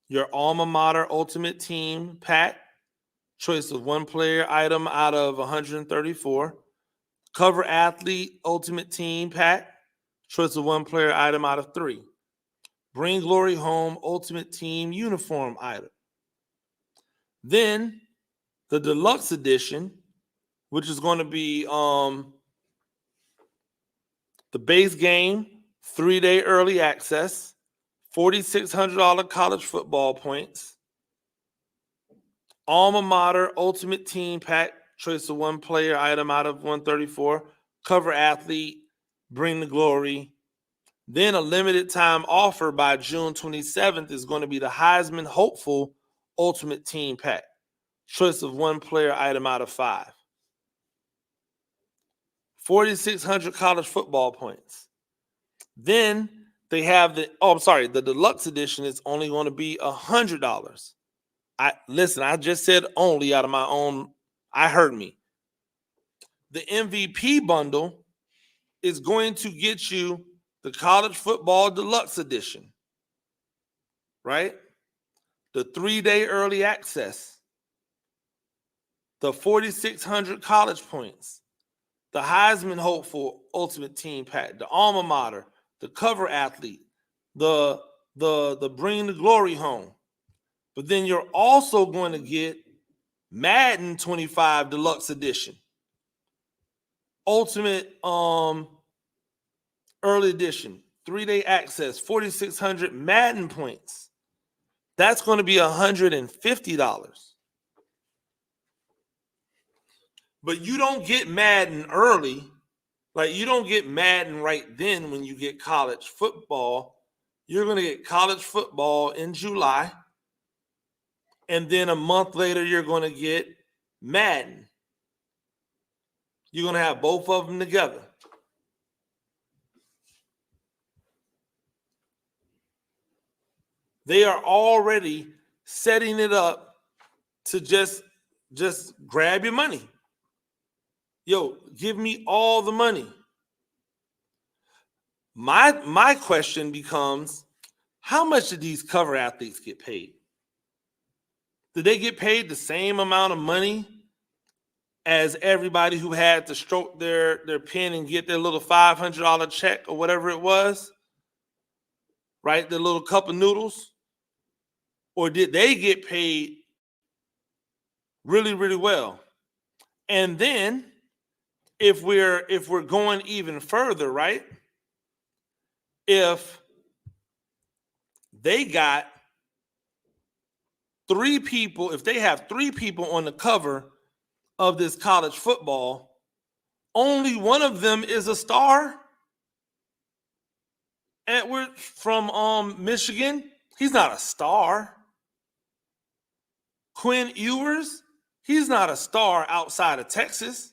your alma mater ultimate team pack, choice of 1 player item out of 134, cover athlete ultimate team pack, choice of 1 player item out of 3, bring glory home ultimate team uniform item. Then the deluxe edition, which is going to be the base game, 3-day early access, $4,600 college football points, alma mater ultimate team pack, choice of 1 player item out of 134, cover athlete, Bring the Glory. Then a limited time offer by June 27th is going to be the Heisman Hopeful Ultimate Team Pack. Choice of one player item out of 5. 4,600 college football points. Then they have the deluxe edition is only going to be $100. I just said only out of my own, I heard me. The MVP bundle is going to get you the college football deluxe edition, right? The 3-day early access, the 4,600 college points, the Heisman Hopeful Ultimate Team Pack, the alma mater, the cover athlete, the Bring the Glory home. But then you're also going to get Madden 25 Deluxe Edition, Ultimate Early Edition, 3-day access, 4,600 Madden points. That's going to be $150. But you don't get Madden early. Like, you don't get Madden right then when you get college football. You're going to get college football in July. And then a month later, you're going to get Madden. You're going to have both of them together. They are already setting it up to just grab your money. Yo, give me all the money. My question becomes, how much did these cover athletes get paid? Did they get paid the same amount of money as everybody who had to stroke their pen and get their little $500 check or whatever it was? Right? The little cup of noodles? Or did they get paid really, really well? And then if we're going even further, right? If they got 3 people, if they have 3 people on the cover of this college football, only one of them is a star. Edward from Michigan, he's not a star. Quinn Ewers, he's not a star outside of Texas.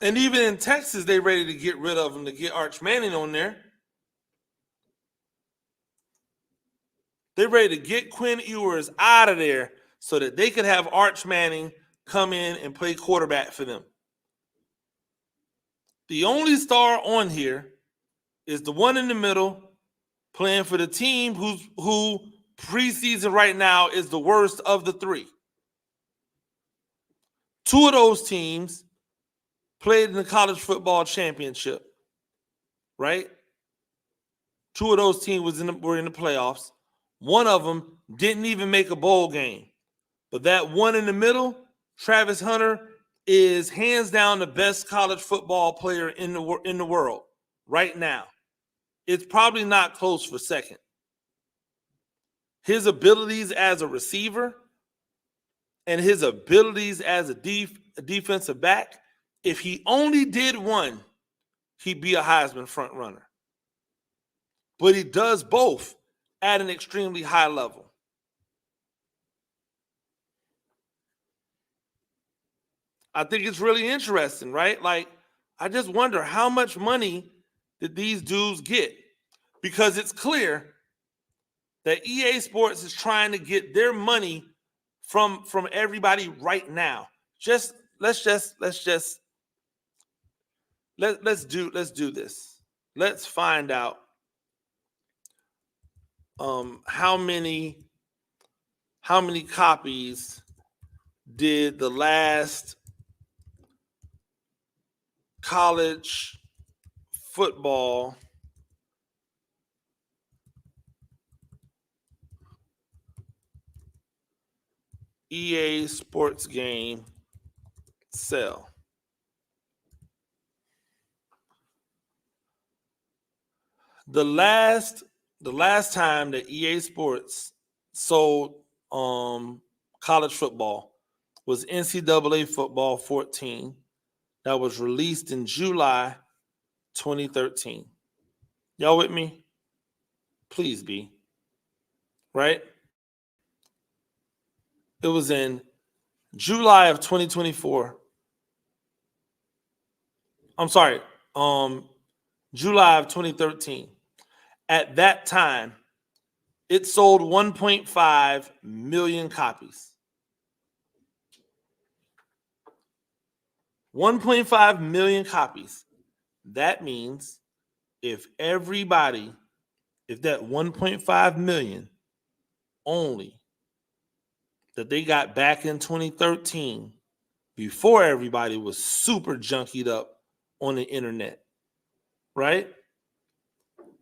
And even in Texas, they ready to get rid of him to get Arch Manning on there. They're ready to get Quinn Ewers out of there so that they could have Arch Manning come in and play quarterback for them. The only star on here is the one in the middle playing for the team who preseason right now is the worst of the 3. 2 of those teams played in the college football championship, right? 2 of those teams were in the playoffs. One of them didn't even make a bowl game. But that one in the middle, Travis Hunter, is hands down the best college football player in the world right now. It's probably not close for second. His abilities as a receiver and his abilities as a defensive back, if he only did one, he'd be a Heisman front runner. But he does both at an extremely high level. I think it's really interesting, right? Like, I just wonder how much money did these dudes get? Because it's clear that EA Sports is trying to get their money from everybody right now. Let's do this. Let's find out how many copies did the last college football EA Sports game sell? The last time that EA Sports sold college football was NCAA Football 14. That was released in July 2013. Y'all with me? Please be. Right? It was in July of 2024. I'm sorry, July of 2013. At that time, it sold 1.5 million copies. 1.5 million copies. That means if that 1.5 million only that they got back in 2013, before everybody was super junkied up on the internet, right?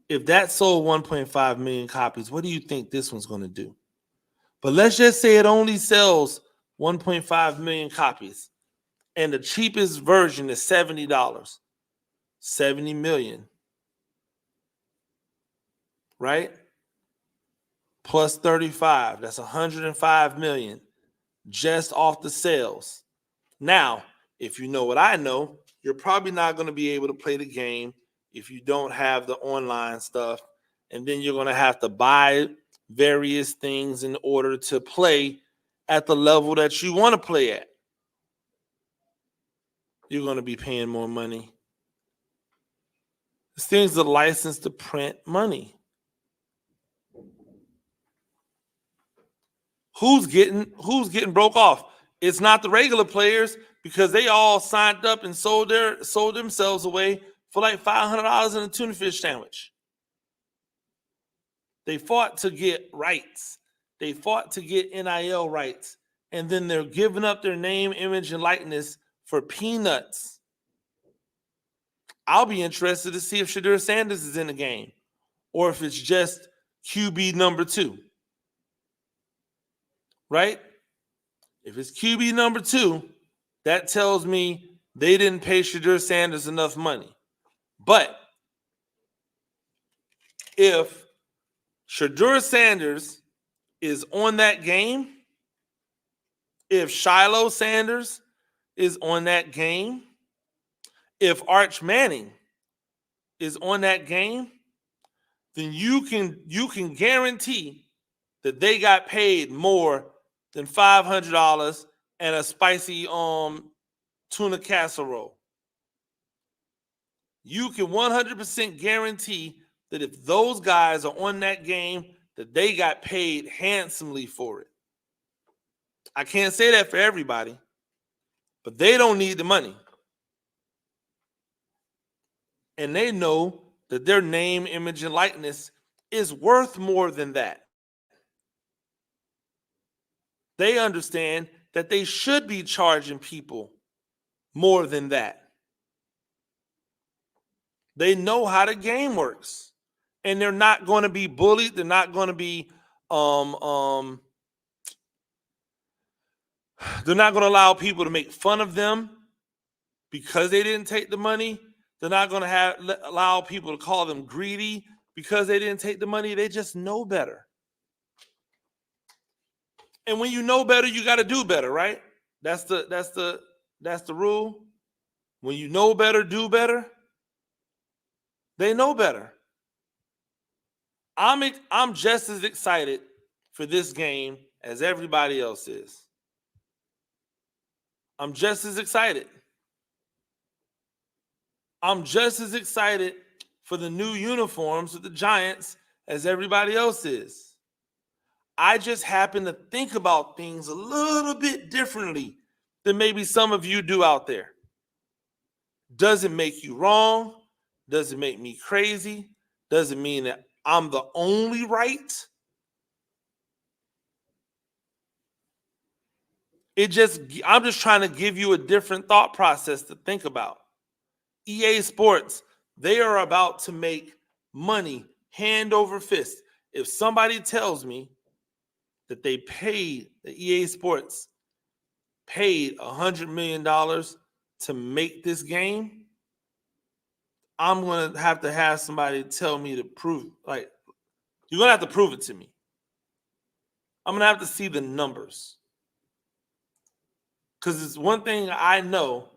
If that sold 1.5 million copies, what do you think this one's going to do? But let's just say it only sells 1.5 million copies, and the cheapest version is $70. 70 million, right? Plus 35, that's 105 million just off the sales. Now, if you know what I know, you're probably not going to be able to play the game if you don't have the online stuff, and then you're going to have to buy various things in order to play at the level that you want to play at. You're going to be paying more money. This thing's a license to print money. Who's getting broke off? It's not the regular players, because they all signed up and sold themselves away for like $500 in a tuna fish sandwich. They fought to get rights. They fought to get NIL rights, and then they're giving up their name, image, and likeness for peanuts. I'll be interested to see if Shedeur Sanders is in the game, or if it's just QB number 2. Right? If it's QB number 2, that tells me they didn't pay Shedeur Sanders enough money. But if Shedeur Sanders is on that game, if Shiloh Sanders is on that game, if Arch Manning is on that game, then you can guarantee that they got paid more than $500 and a spicy tuna casserole. You can 100% guarantee that if those guys are on that game, that they got paid handsomely for it. I can't say that for everybody, but they don't need the money. And they know that their name, image, and likeness is worth more than that. They understand that they should be charging people more than that. They know how the game works, and they're not going to be bullied. They're not going to be they're not going to allow people to make fun of them because they didn't take the money. They're not going to allow people to call them greedy because they didn't take the money. They just know better. And when you know better, you got to do better, right? That's the rule. When you know better, do better. They know better. I'm just as excited for this game as everybody else is. I'm just as excited. I'm just as excited for the new uniforms with the Giants as everybody else is. I just happen to think about things a little bit differently than maybe some of you do out there. Doesn't make you wrong. Doesn't make me crazy. Doesn't mean that I'm the only right. I'm just trying to give you a different thought process to think about. EA Sports, they are about to make money hand over fist. If somebody tells me that they paid, the EA Sports paid $100 million to make this game, I'm going to have somebody tell me to prove, like, you're going to have to prove it to me. I'm going to have to see the numbers. Because it's one thing I know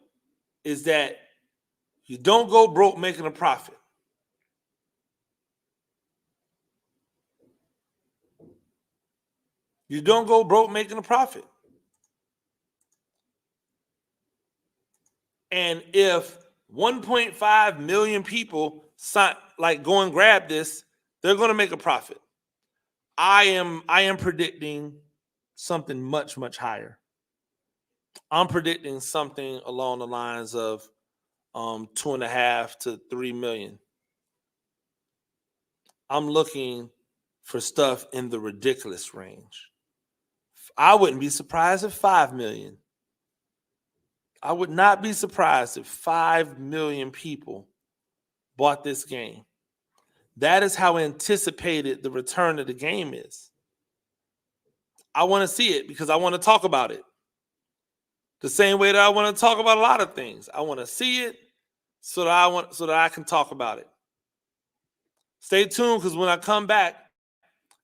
is that You don't go broke making a profit. You don't go broke making a profit. And if 1.5 million people go and grab this, they're going to make a profit. I am predicting something much, much higher. I'm predicting something along the lines of 2.5 to 3 million. I'm looking for stuff in the ridiculous range. I wouldn't be surprised if 5 million. I would not be surprised if 5 million people bought this game. That is how anticipated the return of the game is. I want to see it because I want to talk about it. The same way that I want to talk about a lot of things. I want to see it so that I can talk about it. Stay tuned because when I come back,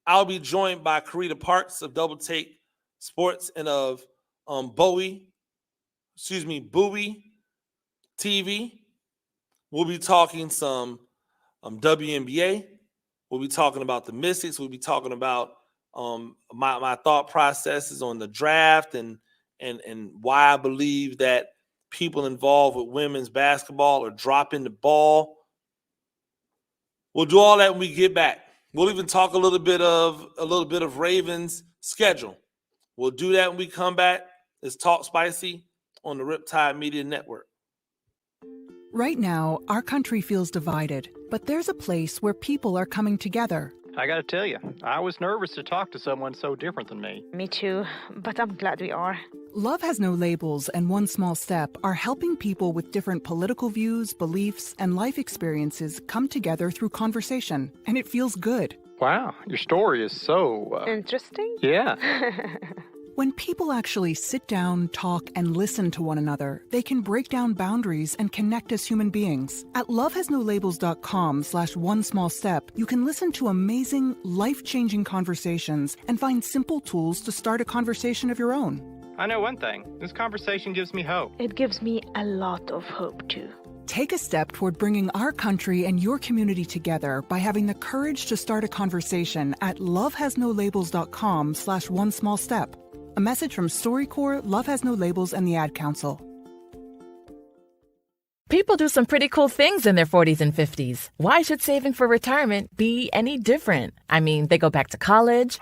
I'll be joined by Carita Parks of Double Take Sports and of Bowie TV. We'll be talking some WNBA. We'll be talking about the Mystics. We'll be talking about my thought processes on the draft and why I believe that people involved with women's basketball are dropping the ball. We'll do all that when we get back. We'll even talk a little bit of Ravens' schedule. We'll do that when we come back. It's Talk Spicy on the Riptide Media Network. Right now, our country feels divided, but there's a place where people are coming together. I gotta tell you, I was nervous to talk to someone so different than me. Me too, but I'm glad we are. Love Has No Labels and One Small Step are helping people with different political views, beliefs, and life experiences come together through conversation, and it feels good. Wow, your story is so... Interesting? Yeah. When people actually sit down, talk, and listen to one another, they can break down boundaries and connect as human beings. At lovehasnolabels.com/onesmallstep, you can listen to amazing, life-changing conversations and find simple tools to start a conversation of your own. I know one thing. This conversation gives me hope. It gives me a lot of hope, too. Take a step toward bringing our country and your community together by having the courage to start a conversation at lovehasnolabels.com/onesmallstep. A message from StoryCorps, Love Has No Labels, and the Ad Council. People do some pretty cool things in their 40s and 50s. Why should saving for retirement be any different? I mean, they go back to college,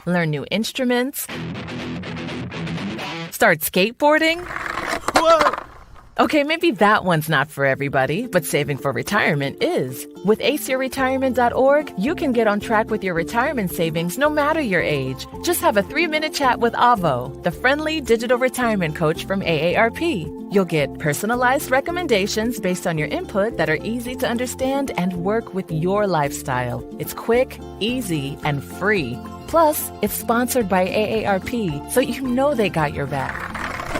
learn new instruments, start skateboarding. Whoa! Okay, maybe that one's not for everybody, but saving for retirement is. With aceyourretirement.org, you can get on track with your retirement savings no matter your age. Just have a 3-minute chat with Avo, the friendly digital retirement coach from AARP. You'll get personalized recommendations based on your input that are easy to understand and work with your lifestyle. It's quick, easy, and free. Plus, it's sponsored by AARP, so you know they got your back.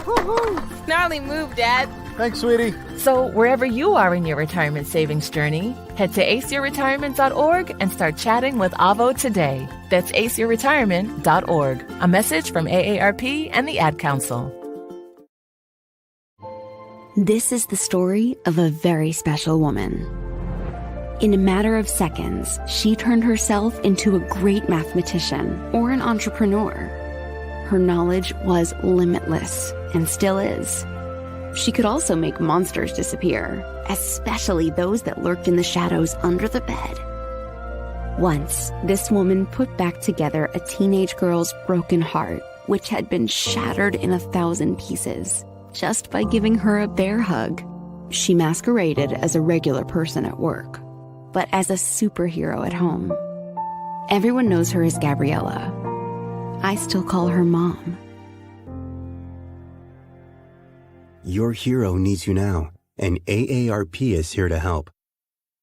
Woohoo! Gnarly move, Dad. Thanks, sweetie. So wherever you are in your retirement savings journey, head to aceyourretirement.org and start chatting with Avo today. That's aceyourretirement.org. A message from AARP and the Ad Council. This is the story of a very special woman. In a matter of seconds, she turned herself into a great mathematician or an entrepreneur. Her knowledge was limitless and still is. She could also make monsters disappear, especially those that lurked in the shadows under the bed. Once, this woman put back together a teenage girl's broken heart, which had been shattered in 1,000 pieces, just by giving her a bear hug. She masqueraded as a regular person at work, but as a superhero at home. Everyone knows her as Gabriella. I still call her Mom. Your hero needs you now, and AARP is here to help.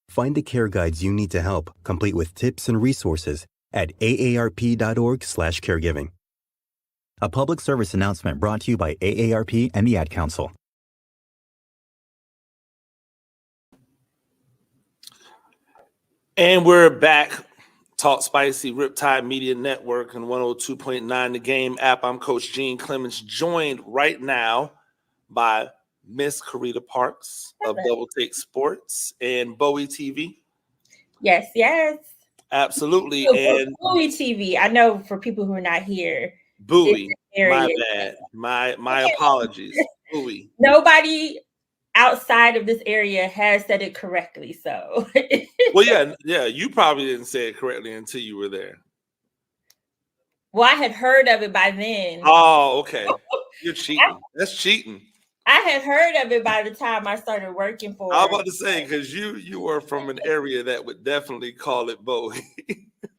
Find the care guides you need to help, complete with tips and resources at aarp.org/caregiving. A public service announcement brought to you by AARP and the Ad Council. And we're back. Talk Spicy, Riptide Media Network, and 102.9 The Game app. I'm Coach Gene Clements, joined right now by Miss Carita Parks of Double Take Sports and Bowie TV. Yes, yes. Absolutely. So, and Bowie TV, I know for people who are not here. Bowie, my bad. My apologies. Bowie. Nobody outside of this area has said it correctly. So well, yeah, you probably didn't say it correctly until you were there. Well, I had heard of it by then. Oh, okay. You're cheating. That's cheating. I had heard of it by the time I started working for it. I was about to say, because you were from an area that would definitely call it Bowie.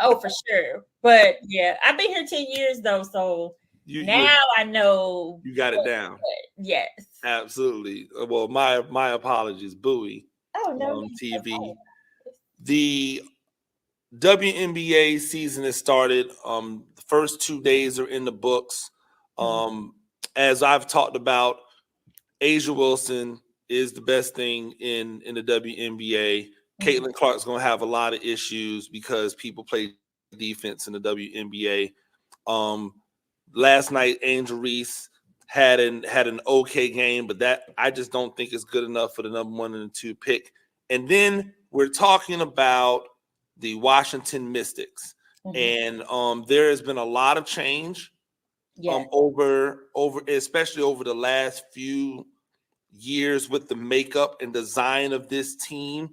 Oh, for sure. But yeah, I've been here 10 years though, so now I know you got it down. Yes, absolutely. Well, my apologies, Bowie. Oh no, on TV. The WNBA season has started. The first 2 days are in the books. As I've talked about, Asia Wilson is the best thing in the WNBA. Caitlin Clark's going to have a lot of issues because people play defense in the WNBA. Last night, Angel Reese had an okay game, but that I just don't think is good enough for the number 1 and 2 pick. And then we're talking about the Washington Mystics, and there has been a lot of change over especially over the last few years with the makeup and design of this team.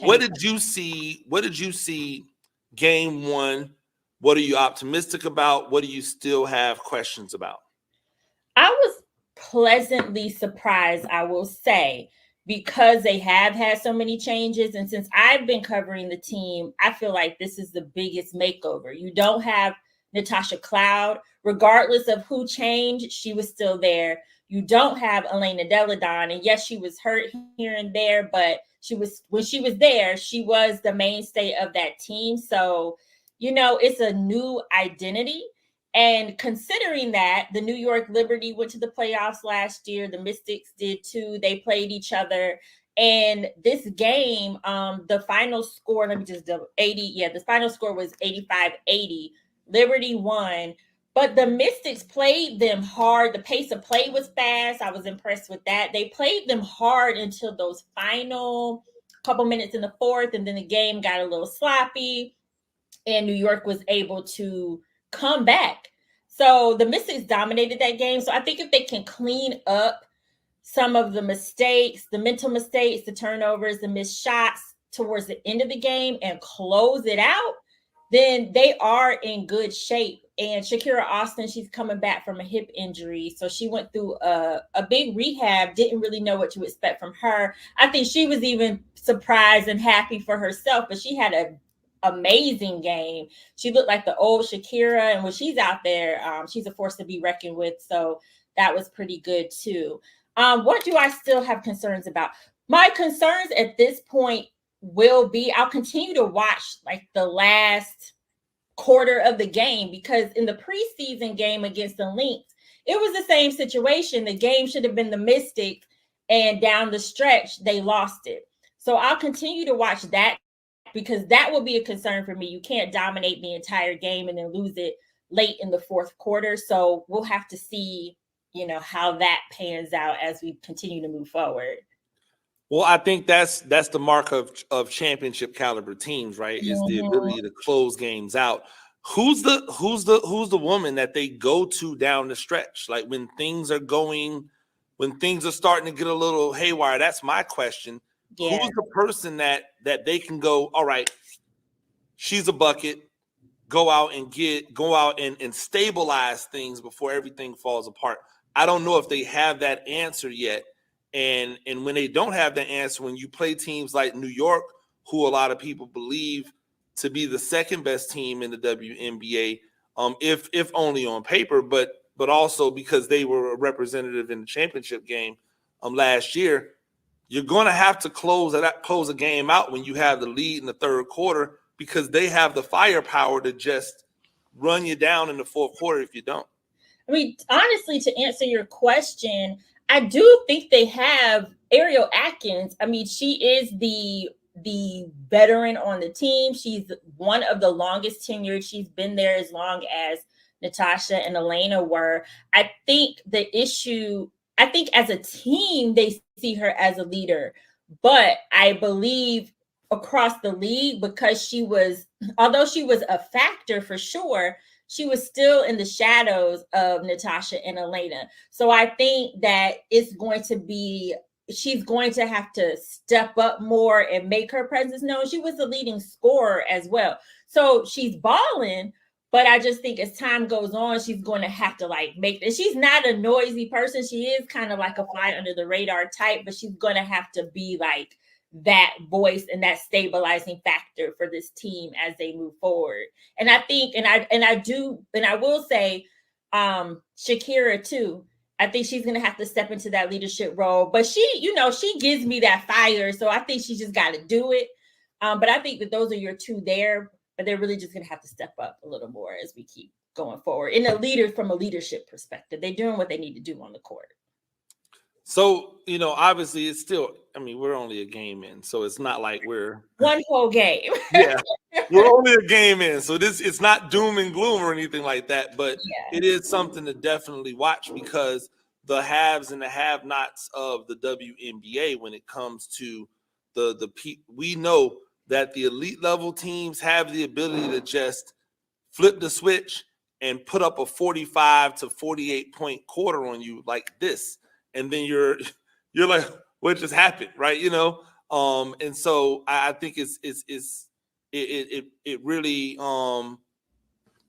What did you see game 1? What are you optimistic about? What do you still have questions about? I was pleasantly surprised, I will say, because they have had so many changes. And since I've been covering the team, I feel like this is the biggest makeover. You don't have Natasha Cloud. Regardless of who changed, she was still there. You don't have Elena Deladon. And yes, she was hurt here and there, but when she was there, she was the mainstay of that team. So, it's a new identity. And considering that the New York Liberty went to the playoffs last year, the Mystics did too. They played each other. And this game, the final score, the final score was 85-80. Liberty won. But the Mystics played them hard. The pace of play was fast. I was impressed with that. They played them hard until those final couple minutes in the fourth, and then the game got a little sloppy, and New York was able to come back. So the Mystics dominated that game. So I think if they can clean up some of the mistakes, the mental mistakes, the turnovers, the missed shots towards the end of the game and close it out, then they are in good shape. And Shakira Austin, she's coming back from a hip injury. So she went through a big rehab, didn't really know what to expect from her. I think she was even surprised and happy for herself, but she had an amazing game. She looked like the old Shakira, and when she's out there, she's a force to be reckoned with. So that was pretty good too. What do I still have concerns about? My concerns at this point will be, I'll continue to watch like the last quarter of the game, because in the preseason game against the Lynx, it was the same situation. The game should have been the Mystics, and down the stretch, they lost it. So I'll continue to watch that, because that will be a concern for me. You can't dominate the entire game and then lose it late in the fourth quarter. So we'll have to see, how that pans out as we continue to move forward. Well, I think that's the mark of championship caliber teams, right? Is the ability to close games out. Who's the woman that they go to down the stretch? Like when things are starting to get a little haywire, that's my question. Yeah. Who's the person that they can go, all right, she's a bucket, go out and stabilize things before everything falls apart? I don't know if they have that answer yet. And when they don't have that answer, when you play teams like New York, who a lot of people believe to be the second best team in the WNBA, if only on paper, but also because they were a representative in the championship game last year, you're going to have to close a game out when you have the lead in the third quarter, because they have the firepower to just run you down in the fourth quarter if you don't. I mean, honestly, to answer your question, I do think they have Ariel Atkins. I mean, she is the veteran on the team. She's one of the longest tenured. She's been there as long as Natasha and Elena were. I think the issue I think as a team, they see her as a leader. But I believe across the league, because although she was a factor for sure, she was still in the shadows of Natasha and Elena. So I think that she's going to have to step up more and make her presence known. She was the leading scorer as well. So she's balling, but I just think as time goes on, she's going to have to make it. She's not a noisy person. She is kind of like a fly under the radar type, but she's going to have to be like that voice and that stabilizing factor for this team as they move forward. And I think, and I will say, Shakira too. I think she's going to have to step into that leadership role, but she gives me that fire. So I think she just got to do it. But I think that those are your two there, but they're really just going to have to step up a little more as we keep going forward. From a leadership perspective, they're doing what they need to do on the court. So, obviously it's still, we're only a game in, so it's not like we're one whole game. Yeah, we're only a game in. So it's not doom and gloom or anything like that, but it is something to definitely watch, because the haves and the have-nots of the WNBA, when it comes to we know that the elite level teams have the ability to just flip the switch and put up a 45 to 48 point quarter on you like this. And then you're like, what just happened, right? And so I think it really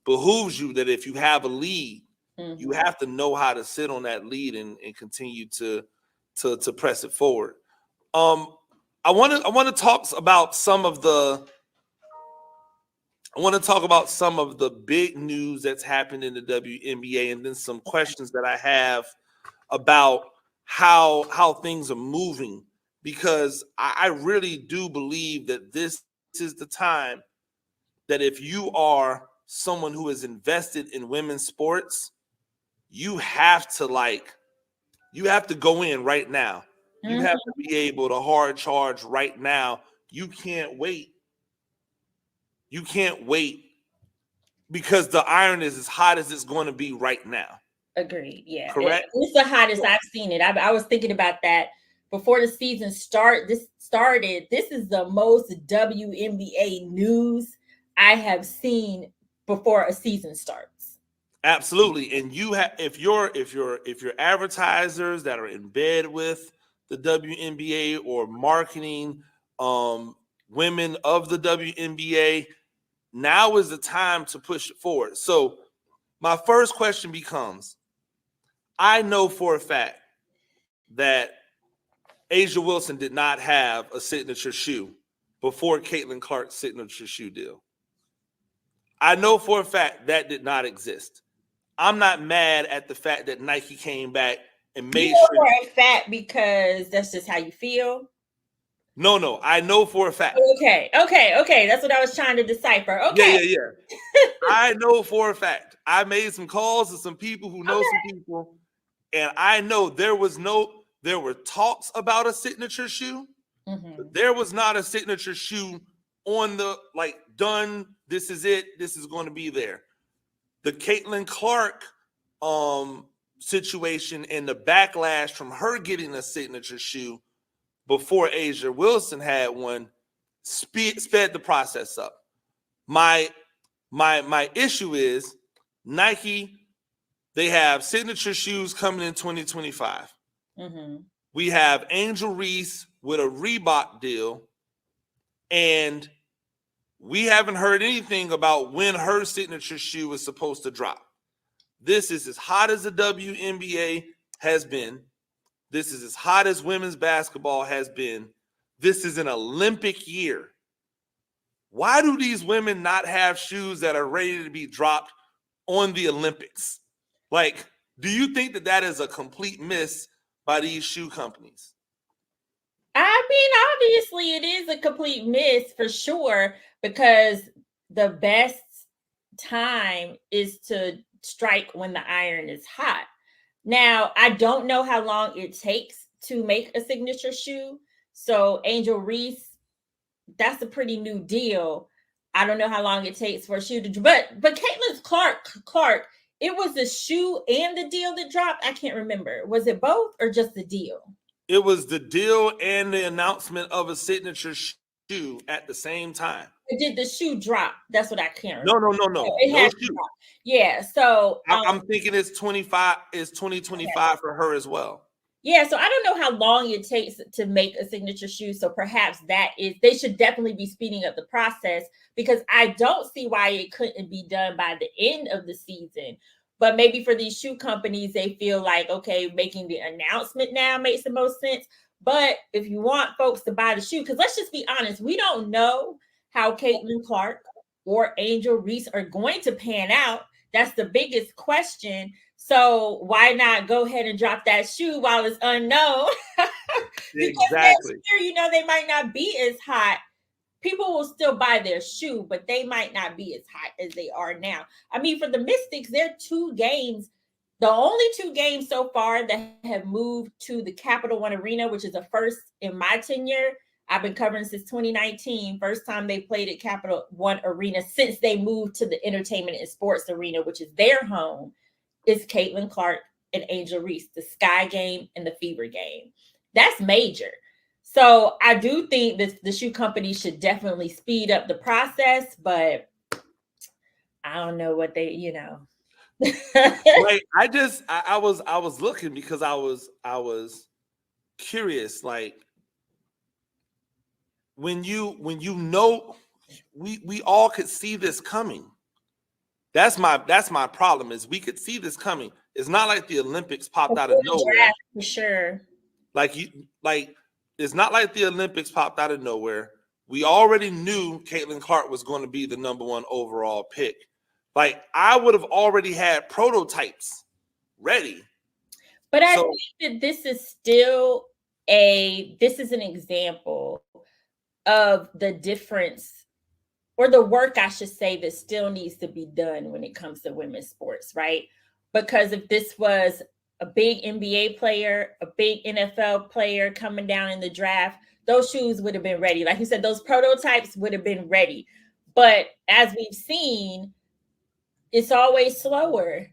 behooves you that if you have a lead, you have to know how to sit on that lead and continue to press it forward. I want to talk about some of the big news that's happened in the WNBA, and then some questions that I have about how things are moving, because I really do believe that this is the time that if you are someone who is invested in women's sports, you have to go in right now. You have to be able to hard charge right now. You can't wait. Because the iron is as hot as it's going to be right now. Agreed. Yeah. Correct. It's the hottest I've seen it. I was thinking about that before the season started. This is the most WNBA news I have seen before a season starts. Absolutely. And you have, if you're advertisers that are in bed with the WNBA or marketing women of the WNBA, now is the time to push it forward. So my first question becomes, I know for a fact that A'ja Wilson did not have a signature shoe before Caitlin Clark's signature shoe deal. I know for a fact that did not exist. I'm not mad at the fact that Nike came back and made sure. For a fact, because that's just how you feel. No, I know for a fact. Okay. That's what I was trying to decipher. Okay. Yeah. I know for a fact. I made some calls to some people who know some people, and I know there were talks about a signature shoe, but there was not a signature shoe on the done. This is it. This is going to be there. The Caitlin Clark situation and the backlash from her getting a signature shoe before A'ja Wilson had one sped the process up. My issue is Nike, they have signature shoes coming in 2025. We have Angel Reese with a Reebok deal, and we haven't heard anything about when her signature shoe is supposed to drop. This is as hot as the WNBA has been. This is as hot as women's basketball has been. This is an Olympic year. Why do these women not have shoes that are ready to be dropped on the Olympics? Do you think that is a complete miss by these shoe companies? I mean, obviously it is a complete miss for sure, because the best time is to strike when the iron is hot. Now, I don't know how long it takes to make a signature shoe. So Angel Reese, that's a pretty new deal. I don't know how long it takes for a shoe to, but Caitlin Clark It was the shoe and the deal that dropped. I can't remember. Was it both or just the deal? It was the deal and the announcement of a signature shoe at the same time. Did the shoe drop? That's what I can't remember. No. It No had shoe. Yeah. So I'm thinking it's 25. It's 2025 for her as well. Yeah, so I don't know how long it takes to make a signature shoe. So perhaps they should definitely be speeding up the process, because I don't see why it couldn't be done by the end of the season. But maybe for these shoe companies, they feel like, okay, making the announcement now makes the most sense. But if you want folks to buy the shoe, because let's just be honest, we don't know how Caitlin Clark or Angel Reese are going to pan out. That's the biggest question. So why not go ahead and drop that shoe while it's unknown? Because next year, they might not be as hot. People will still buy their shoe, but they might not be as hot as they are now. I mean, for the Mystics, they're 2 games. The only 2 games so far that have moved to the Capital One Arena, which is a first in my tenure. I've been covering since 2019. First time they played at Capital One Arena since they moved to the Entertainment and Sports Arena, which is their home, is Caitlin Clark and Angel Reese, the Sky game and the Fever game. That's major. So I do think that the shoe company should definitely speed up the process, but I don't know what they, Like I was looking because I was curious, like when we all could see this coming. That's my problem, is we could see this coming. It's not like the Olympics popped out of nowhere. For sure. It's not like the Olympics popped out of nowhere. We already knew Caitlin Clark was going to be the number 1 overall pick. Like, I would have already had prototypes ready. But I think that this is still an example of the difference, or the work, I should say, that still needs to be done when it comes to women's sports, right? Because if this was a big NBA player, a big NFL player coming down in the draft, those shoes would have been ready. Like you said, those prototypes would have been ready. But as we've seen, it's always slower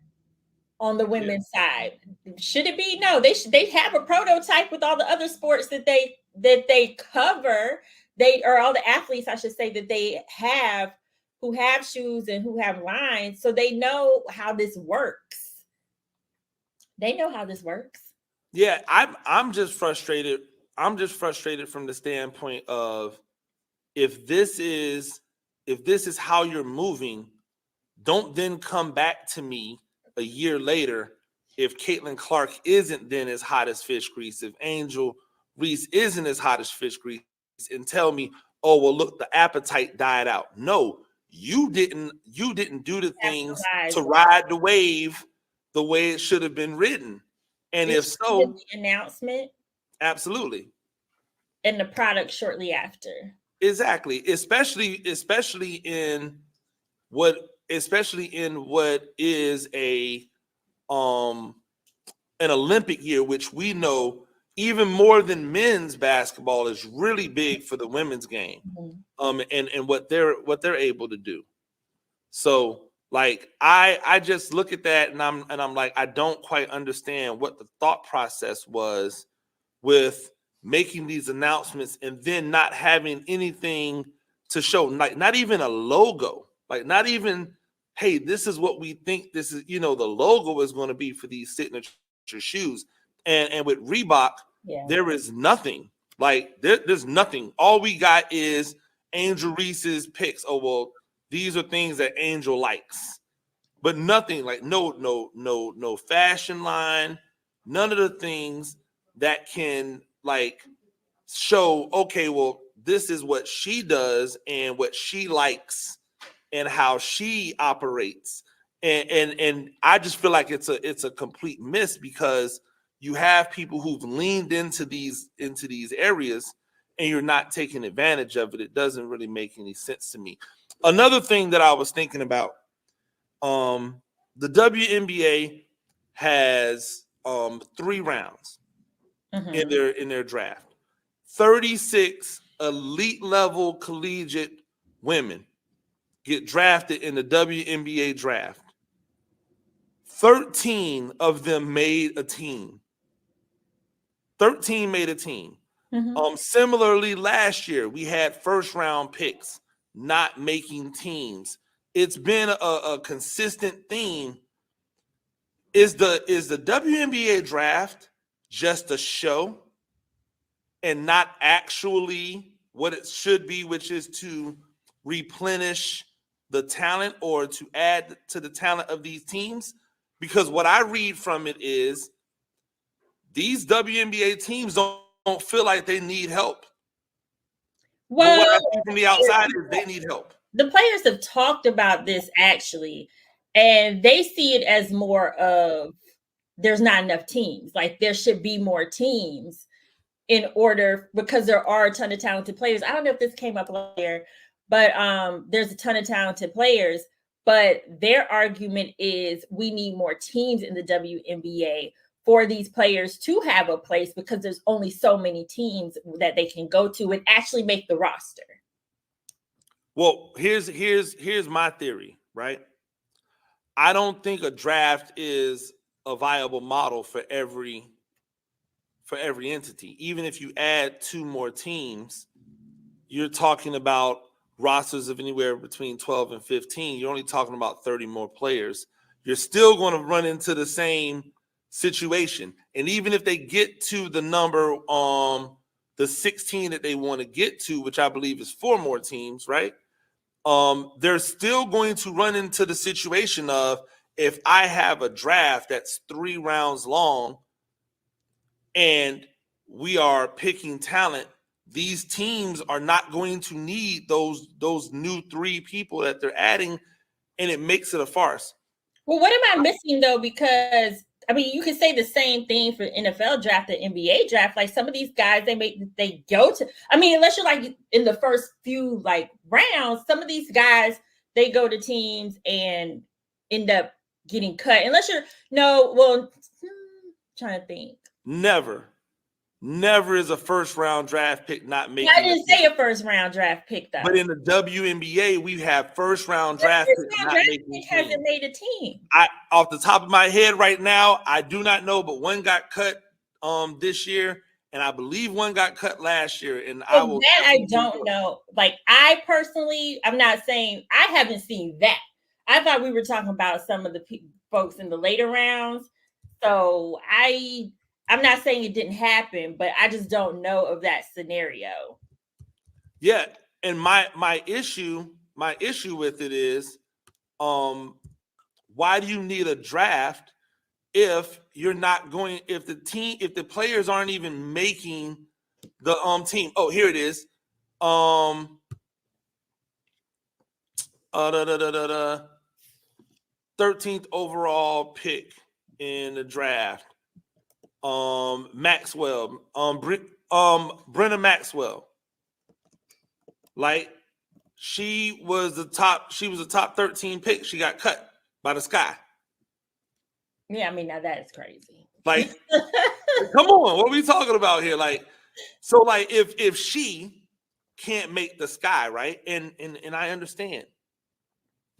on the women's side. Should it be? No, they have a prototype with all the other sports that they cover. Or all the athletes, I should say, that they have, who have shoes and who have lines, so they know how this works. They know how this works. Yeah, I'm just frustrated. I'm just frustrated from the standpoint of, if this is how you're moving, don't then come back to me a year later if Caitlin Clark isn't then as hot as fish grease, if Angel Reese isn't as hot as fish grease, and tell me, oh, well, look, the appetite died out. No, you didn't do the things to ride the wave the way it should have been ridden. And if so, the announcement, absolutely, and the product shortly after. Exactly, especially in what is an Olympic year, which we know even more than men's basketball is really big for the women's game, and what they're able to do. So, like, I just look at that and I'm like, I don't quite understand what the thought process was with making these announcements and then not having anything to show, like not even a logo, like not even, hey, this is what we think this is, the logo is going to be for these signature shoes. And with Reebok, there is nothing. Like there's nothing. All we got is Angel Reese's picks. Oh, well, these are things that Angel likes, but nothing, like no fashion line, none of the things that can like show, okay, well, this is what she does and what she likes and how she operates. And I just feel like it's a complete miss, because you have people who've leaned into these areas and you're not taking advantage of it. It doesn't really make any sense to me. Another thing that I was thinking about, the WNBA has 3 rounds in their draft. 36 elite level collegiate women get drafted in the WNBA draft. 13 of them made a team. 13 made a team. Similarly, last year we had first round picks not making teams. It's been a consistent theme. Is the WNBA draft just a show and not actually what it should be, which is to replenish the talent or to add to the talent of these teams? Because what I read from it is these WNBA teams don't feel like they need help. Well, what I see from the outside is they need help. The players have talked about this actually, and they see it as more of there's not enough teams. Like there should be more teams in order, because there are a ton of talented players. I don't know if this came up later, but there's a ton of talented players. But their argument is we need more teams in the WNBA for these players to have a place, because there's only so many teams that they can go to and actually make the roster. Well, here's my theory, right? I don't think a draft is a viable model for every entity. Even if you add 2 more teams, you're talking about rosters of anywhere between 12 and 15. You're only talking about 30 more players. You're still going to run into the same situation. And even if they get to the number, the 16 that they want to get to, which I believe is 4 more teams, right? They're still going to run into the situation of, if I have a draft that's 3 rounds long and we are picking talent, these teams are not going to need those new 3 people that they're adding, and it makes it a farce. Well, what am I missing though? Because I mean, you can say the same thing for NFL draft and NBA draft. Like some of these guys, they go to. I mean, unless you're like in the first few like rounds, some of these guys they go to teams and end up getting cut. Unless you're trying to think. Never is a first round draft pick not making. I didn't say a first round draft pick though. But in the WNBA, we have first round draft picks not making. Hasn't made a team. Off the top of my head right now, I do not know, but one got cut this year, and I believe one got cut last year. And I don't know. Like I personally, I'm not saying I haven't seen that. I thought we were talking about some of the folks in the later rounds. So I'm not saying it didn't happen, but I just don't know of that scenario. Yeah, and my issue with it is, why do you need a draft if you're not going? If the players aren't even making the team? Oh, here it is. 13th overall pick in the draft. Maxwell, Brenna Maxwell. Like she was a top 13 pick. She got cut by the Sky. Yeah, I mean, now that is crazy. Like, come on, what are we talking about here? Like, so like if she can't make the Sky, right? And I understand.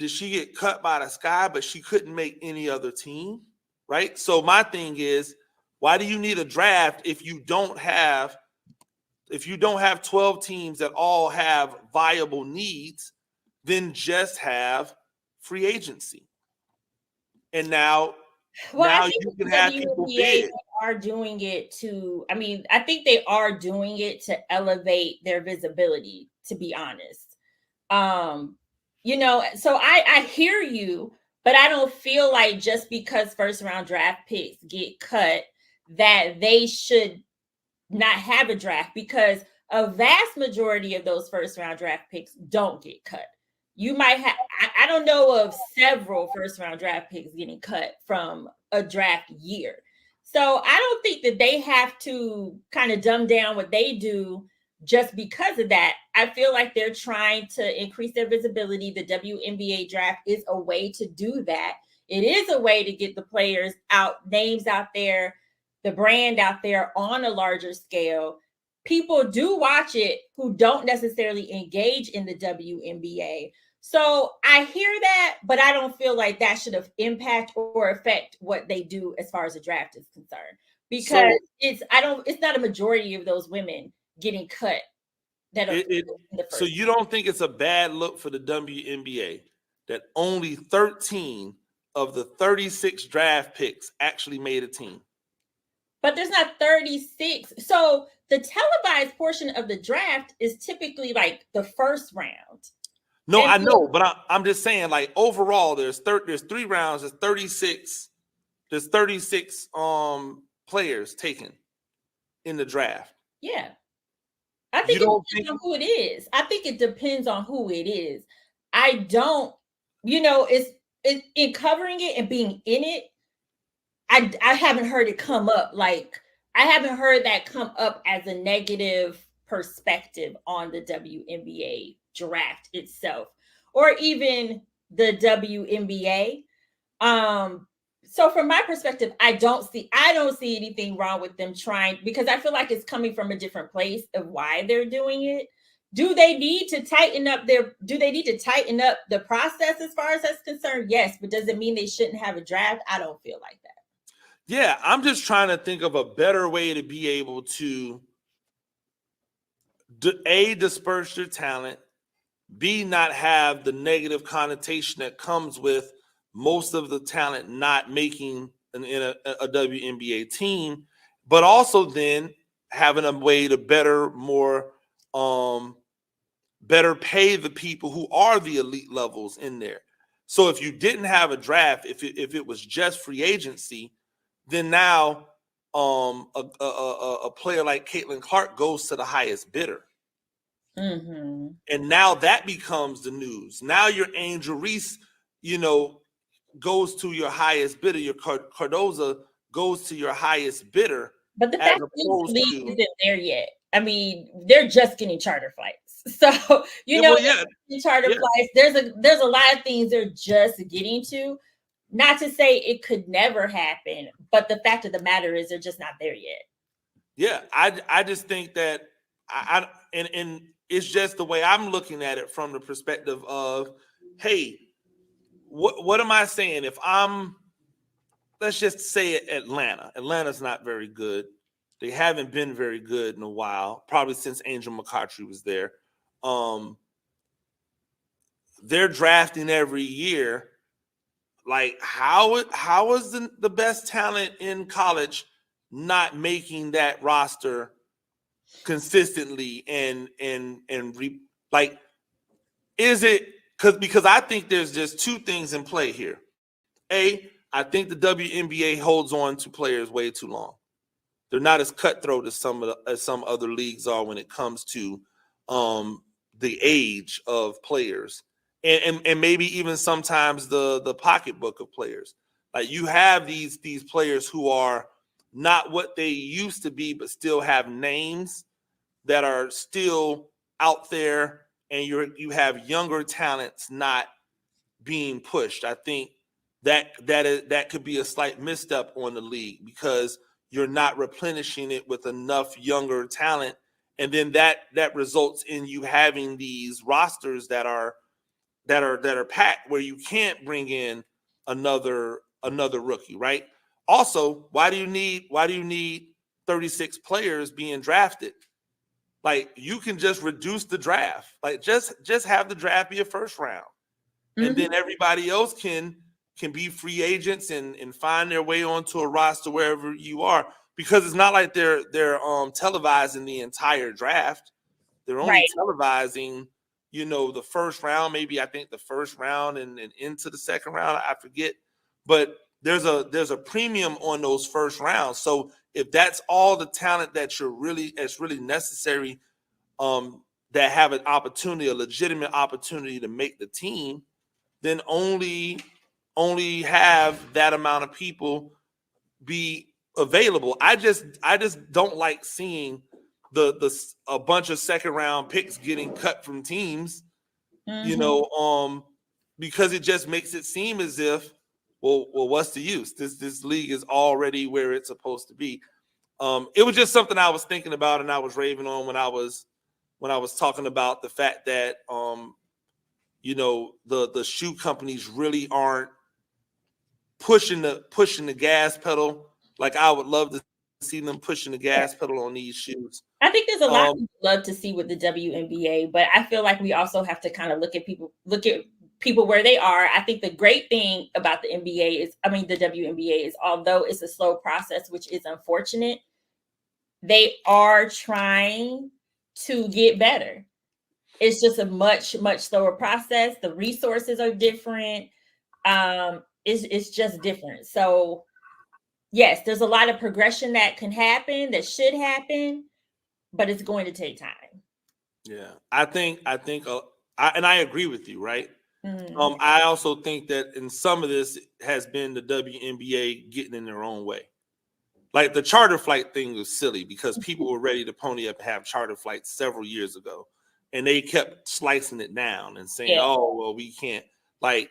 Did she get cut by the Sky, but she couldn't make any other team, right? So my thing is, why do you need a draft if you don't have 12 teams that all have viable needs? Then just have free agency. And now you can have people bid. Are doing it to, I mean, I think they are doing it to elevate their visibility, to be honest. So I hear you, but I don't feel like just because first round draft picks get cut that they should not have a draft, because a vast majority of those first round draft picks don't get cut. You might have, I don't know of several first round draft picks getting cut from a draft year. So I don't think that they have to kind of dumb down what they do just because of that. I feel like they're trying to increase their visibility. The WNBA draft is a way to do that. It is a way to get the players out, names out there, the brand out there on a larger scale. People do watch it who don't necessarily engage in the WNBA. So I hear that, but I don't feel like that should have impact or affect what they do as far as the draft is concerned. Because it's not a majority of those women getting cut that are in the first. So you don't think it's a bad look for the WNBA that only 13 of the 36 draft picks actually made a team? But there's not 36. So the televised portion of the draft is typically like the first round. No, I know, but I'm just saying, like, overall, there's 3 rounds, there's 36, there's 36 players taken in the draft. Yeah. I think it depends on who it is. I think it depends on who it is. I don't, it's in covering it and being in it, I haven't heard it come up. Like, I haven't heard that come up as a negative perspective on the WNBA draft itself, or even the WNBA. So from my perspective, I don't see anything wrong with them trying, because I feel like it's coming from a different place of why they're doing it. Do they need to tighten up the process as far as that's concerned? Yes, but does it mean they shouldn't have a draft? I don't feel like that. Yeah, I'm just trying to think of a better way to be able to A, disperse your talent, B, not have the negative connotation that comes with most of the talent not making a WNBA team, but also then having a way to better pay the people who are the elite levels in there. So if you didn't have a draft, if it was just free agency, then now a player like Caitlin Clark goes to the highest bidder. Mm-hmm. And now that becomes the news. Now your Angel Reese, goes to your highest bidder. Your Cardoza goes to your highest bidder. But the fact that the league isn't there yet. I mean, they're just getting charter flights. So, charter flights, there's a lot of things they're just getting to. Not to say it could never happen, but the fact of the matter is they're just not there yet. Yeah, I just think that and it's just the way I'm looking at it from the perspective of, hey, what am I saying? If let's just say Atlanta. Atlanta's not very good. They haven't been very good in a while, probably since Angel McCoughtry was there. They're drafting every year. Like, how is the best talent in college not making that roster consistently is it because I think there's just two things in play here. A, I think the WNBA holds on to players way too long. They're not as cutthroat as some other leagues are when it comes to the age of players. And maybe even sometimes the pocketbook of players. Like, you have these players who are not what they used to be, but still have names that are still out there, and you have younger talents not being pushed. I think that could be a slight misstep on the league, because you're not replenishing it with enough younger talent, and then that results in you having these rosters that are packed where you can't bring in another rookie, right? Also, why do you need 36 players being drafted? Like, you can just reduce the draft. Like, just have the draft be a first round. Mm-hmm. And then everybody else can be free agents and find their way onto a roster wherever you are, because it's not like they're televising the entire draft. They're only televising the first round, maybe I think the first round and into the second round, I forget. But there's a premium on those first rounds. So if that's all the talent that's really necessary, that have a legitimate opportunity to make the team, then only have that amount of people be available. I just don't like seeing a bunch of second round picks getting cut from teams, because it just makes it seem as if, well, what's the use? This league is already where it's supposed to be. It was just something I was thinking about, and I was raving on when I was talking about the fact that the shoe companies really aren't pushing the gas pedal like I would love to see them pushing the gas pedal on these shoes. I think there's a lot we'd love to see with the WNBA, but I feel like we also have to kind of look at people where they are. I think the great thing about the WNBA is, although it's a slow process, which is unfortunate, they are trying to get better. It's just a much, much slower process. The resources are different. It's just different. So yes, there's a lot of progression that can happen, that should happen, but it's going to take time. Yeah, I think, and I agree with you, right? Mm-hmm. I also think that in some of this has been the WNBA getting in their own way. Like the charter flight thing was silly because people were ready to pony up and have charter flights several years ago, and they kept slicing it down and saying, "Oh, well, we can't." Like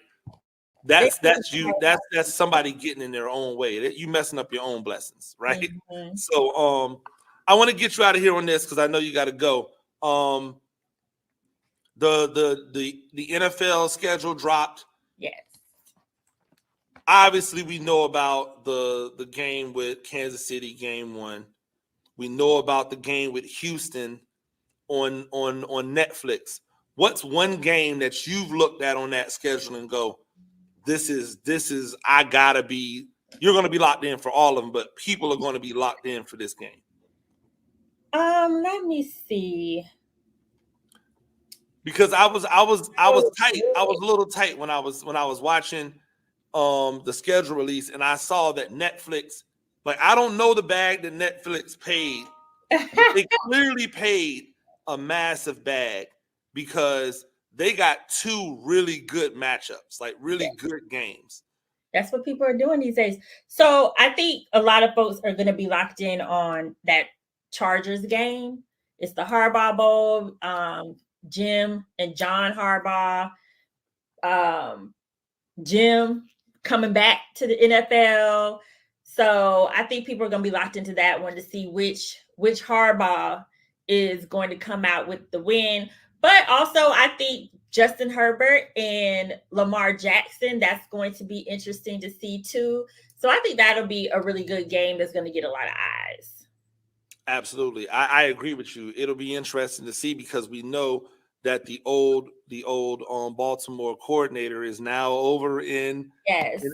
that's somebody getting in their own way. You messing up your own blessings, right? Mm-hmm. So, I want to get you out of here on this because I know you got to go. The NFL schedule dropped. Yes. Obviously, we know about the game with Kansas City, game 1. We know about the game with Houston on Netflix. What's one game that you've looked at on that schedule and go, this is you're going to be locked in for all of them, but people are going to be locked in for this game? Let me see. Because I was tight. I was a little tight when I was watching the schedule release, and I saw that Netflix, like, I don't know the bag that Netflix paid. They clearly paid a massive bag because they got 2 really good matchups, like really good games. That's what people are doing these days. So I think a lot of folks are going to be locked in on that Chargers game. It's the Harbaugh Bowl. Jim and John Harbaugh. Jim coming back to the NFL. So I think people are going to be locked into that one to see which Harbaugh is going to come out with the win. But also, I think Justin Herbert and Lamar Jackson, that's going to be interesting to see too. So I think that'll be a really good game that's going to get a lot of eyes. Absolutely. I agree with you. It'll be interesting to see because we know that the old Baltimore coordinator is now over in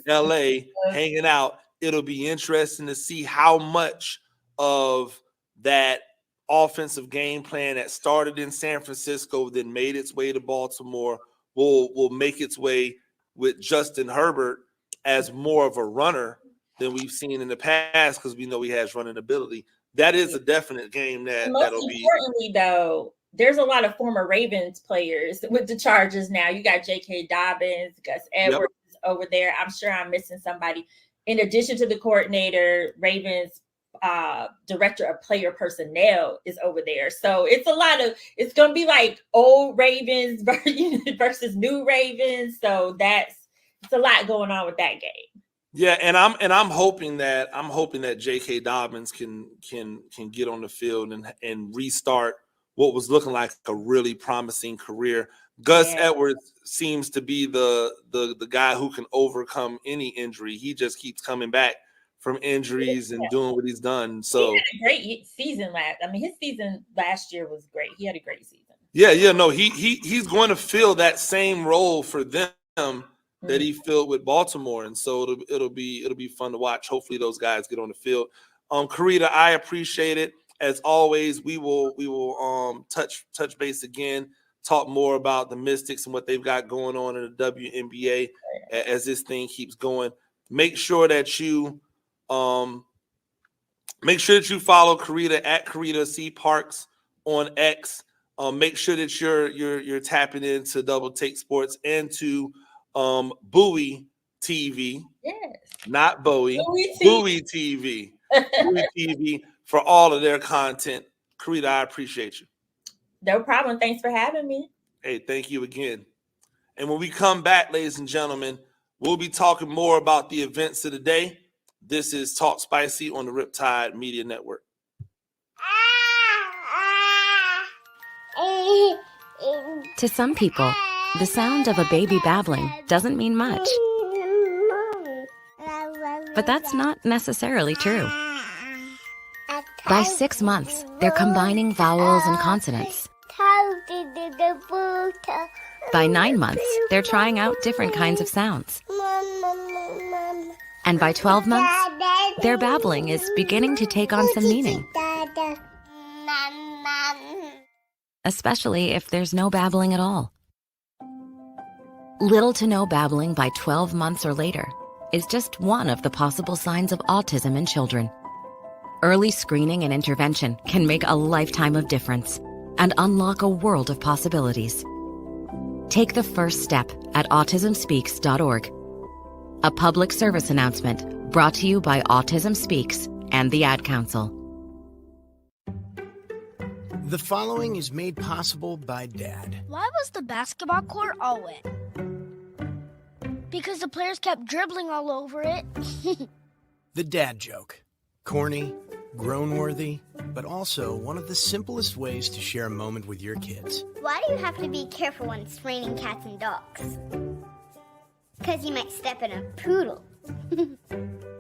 LA hanging out. It'll be interesting to see how much of that offensive game plan that started in San Francisco, then made its way to Baltimore, will make its way with Justin Herbert as more of a runner than we've seen in the past, because we know he has running ability. That is a definite game that'll be. Importantly, though, there's a lot of former Ravens players with the Chargers now. You got J.K. Dobbins, Gus Edwards over there. I'm sure I'm missing somebody. In addition to the coordinator, Ravens director of player personnel is over there. So it's going to be like old Ravens versus new Ravens. So it's a lot going on with that game. Yeah, and I'm hoping that J.K. Dobbins can get on the field and restart what was looking like a really promising career. Gus Edwards seems to be the guy who can overcome any injury. He just keeps coming back from injuries and doing what he's done. So he had a great season his season last year was great. He had a great season. No, he's going to fill that same role for them that he filled with Baltimore, and so it'll be fun to watch. Hopefully those guys get on the field. Carita, I appreciate it. As always, we will touch base again, talk more about the Mystics and what they've got going on in the WNBA as this thing keeps going. Make sure that you follow Carita at Carita C Parks on X. Make sure that you're tapping into Double Take Sports and to Bowie TV. Yes. Not Bowie. Bowie TV. Bowie TV for all of their content. Carita, I appreciate you. No problem. Thanks for having me. Hey, thank you again. And when we come back, ladies and gentlemen, we'll be talking more about the events of the day. This is Talk Spicy on the Riptide Media Network. To some people, The sound of a baby babbling doesn't mean much. But that's not necessarily true. By 6 months, they're combining vowels and consonants. By 9 months, they're trying out different kinds of sounds. And by 12 months, their babbling is beginning to take on some meaning. Especially if there's no babbling at all. Little to no babbling by 12 months or later is just one of the possible signs of autism in children. Early screening and intervention can make a lifetime of difference and unlock a world of possibilities. Take the first step at autismspeaks.org. A public service announcement brought to you by Autism Speaks and the Ad Council. The following is made possible by Dad. Why was the basketball court all wet? Because the players kept dribbling all over it. The dad joke. Corny, grown-worthy, but also one of the simplest ways to share a moment with your kids. Why do you have to be careful when it's raining cats and dogs? Because you might step in a poodle.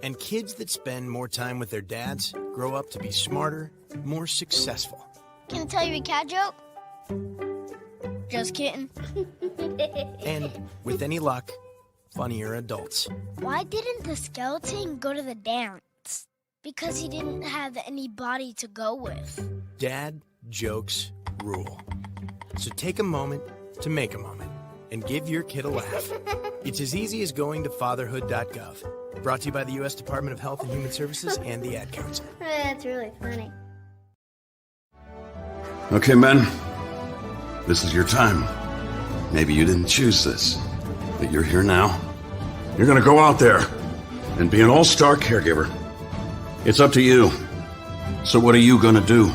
And kids that spend more time with their dads grow up to be smarter, more successful. Can I tell you a cat joke? Just kidding. And, with any luck, funnier adults. Why didn't the skeleton go to the dance? Because he didn't have any body to go with. Dad jokes rule. So take a moment to make a moment and give your kid a laugh. It's as easy as going to fatherhood.gov. Brought to you by the U.S. Department of Health and Human Services and the Ad Council. That's really funny. Okay, men, this is your time. Maybe you didn't choose this, but you're here now. You're gonna go out there and be an all-star caregiver. It's up to you. So what are you gonna do?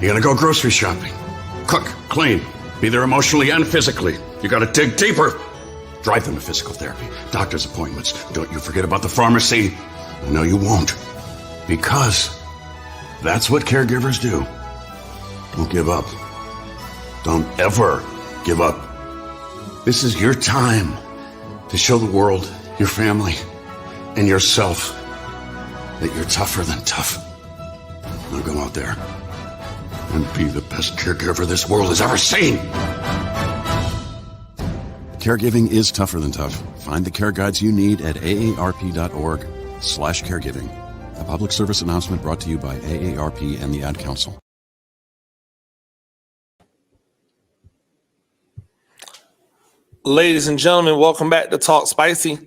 You're gonna go grocery shopping, cook, clean, be there emotionally and physically. You gotta dig deeper. Drive them to physical therapy, doctor's appointments. Don't you forget about the pharmacy. No, you won't. Because that's what caregivers do. Don't give up. Don't ever give up. This is your time to show the world, your family, and yourself that you're tougher than tough. Now go out there and be the best caregiver this world has ever seen. Caregiving is tougher than tough. Find the care guides you need at aarp.org/caregiving. A public service announcement brought to you by AARP and the Ad Council. Ladies and gentlemen, welcome back to Talk Spicy.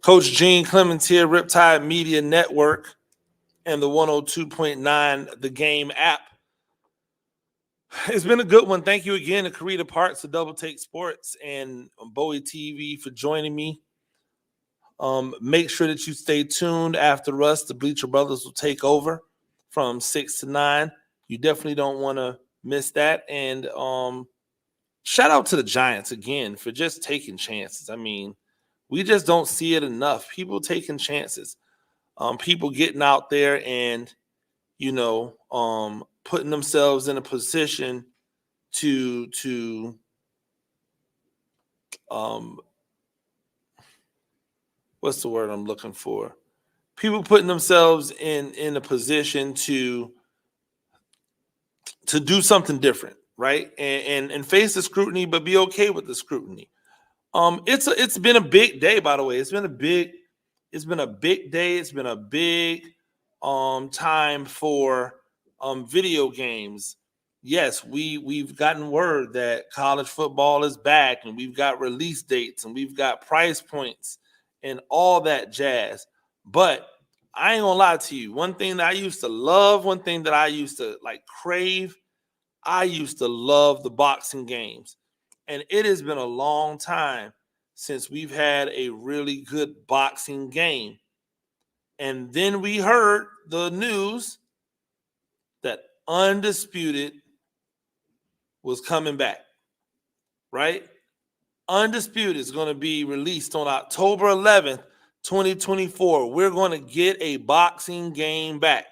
Coach Gene Clemens here, Riptide Media Network and the 102.9 The Game app. It's been a good one. Thank you again to Carita Parts of Double Take Sports and Bowie TV for joining me. Make sure that you stay tuned. After us, the Bleacher Brothers will take over from 6 to 9. You definitely don't want to miss that. And shout out to the Giants again for just taking chances. I mean, we just don't see it enough. People taking chances. People getting out there and, putting themselves in a position to what's the word I'm looking for? People putting themselves in a position to do something different, right? And face the scrutiny, but be okay with the scrutiny. It's been a big day, by the way. It's been a big day. It's been a big time for video games. Yes, we've gotten word that college football is back, and we've got release dates, and we've got price points and all that jazz. But I ain't gonna lie to you. One thing that I used to love, one thing that I used to crave, I used to love the boxing games. And it has been a long time since we've had a really good boxing game. And then we heard the news that Undisputed was coming back, right? Undisputed is going to be released on October 11th, 2024. We're going to get a boxing game back.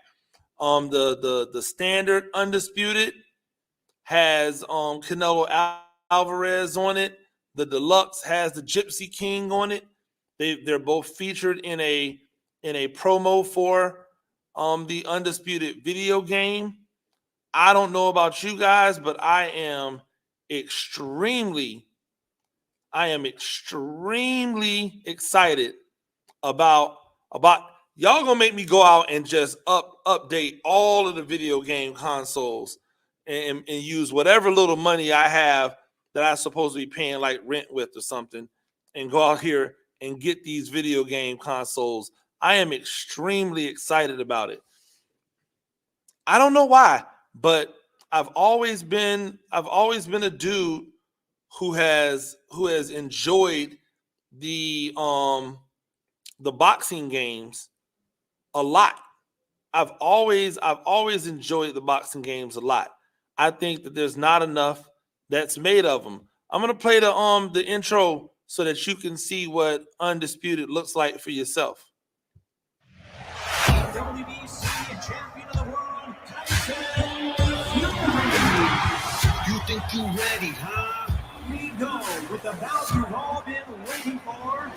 The standard Undisputed has Canelo Alvarez on it. The deluxe has the Gypsy King on it. They're both featured in a promo for the Undisputed video game. I don't know about you guys, but I am extremely excited about y'all gonna make me go out and just update all of the video game consoles and use whatever little money I have that I'm supposed to be paying like rent with or something, and go out here and get these video game consoles. I am extremely excited about it. I don't know why, but I've always been a dude who has enjoyed the boxing games a lot. I've always enjoyed the boxing games a lot. I think that there's not enough that's made of them. I'm gonna play the intro so that you can see what Undisputed looks like for yourself. WBC champion of the world, Tyson. You think you ready, huh? We go with the bout you've all been waiting for.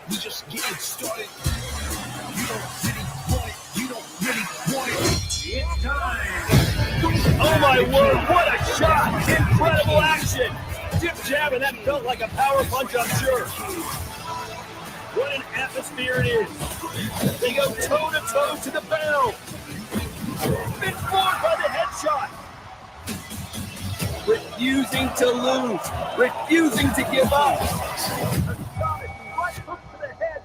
We just getting started. You don't really want it. It's time. Oh my word, what a shot! Incredible action! Dip jab, and that felt like a power punch, I'm sure. What an atmosphere it is. They go toe-to-toe to the bell. Been floored by the headshot. Refusing to lose. Refusing to give up. A solid right hook to the head.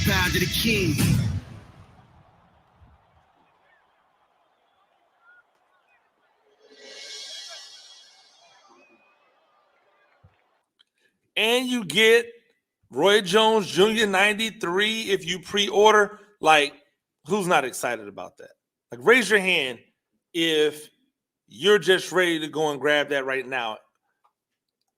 Bow to the king. And you get Roy Jones Jr. 93 if you pre-order. Like, who's not excited about that? Like, raise your hand if you're just ready to go and grab that right now.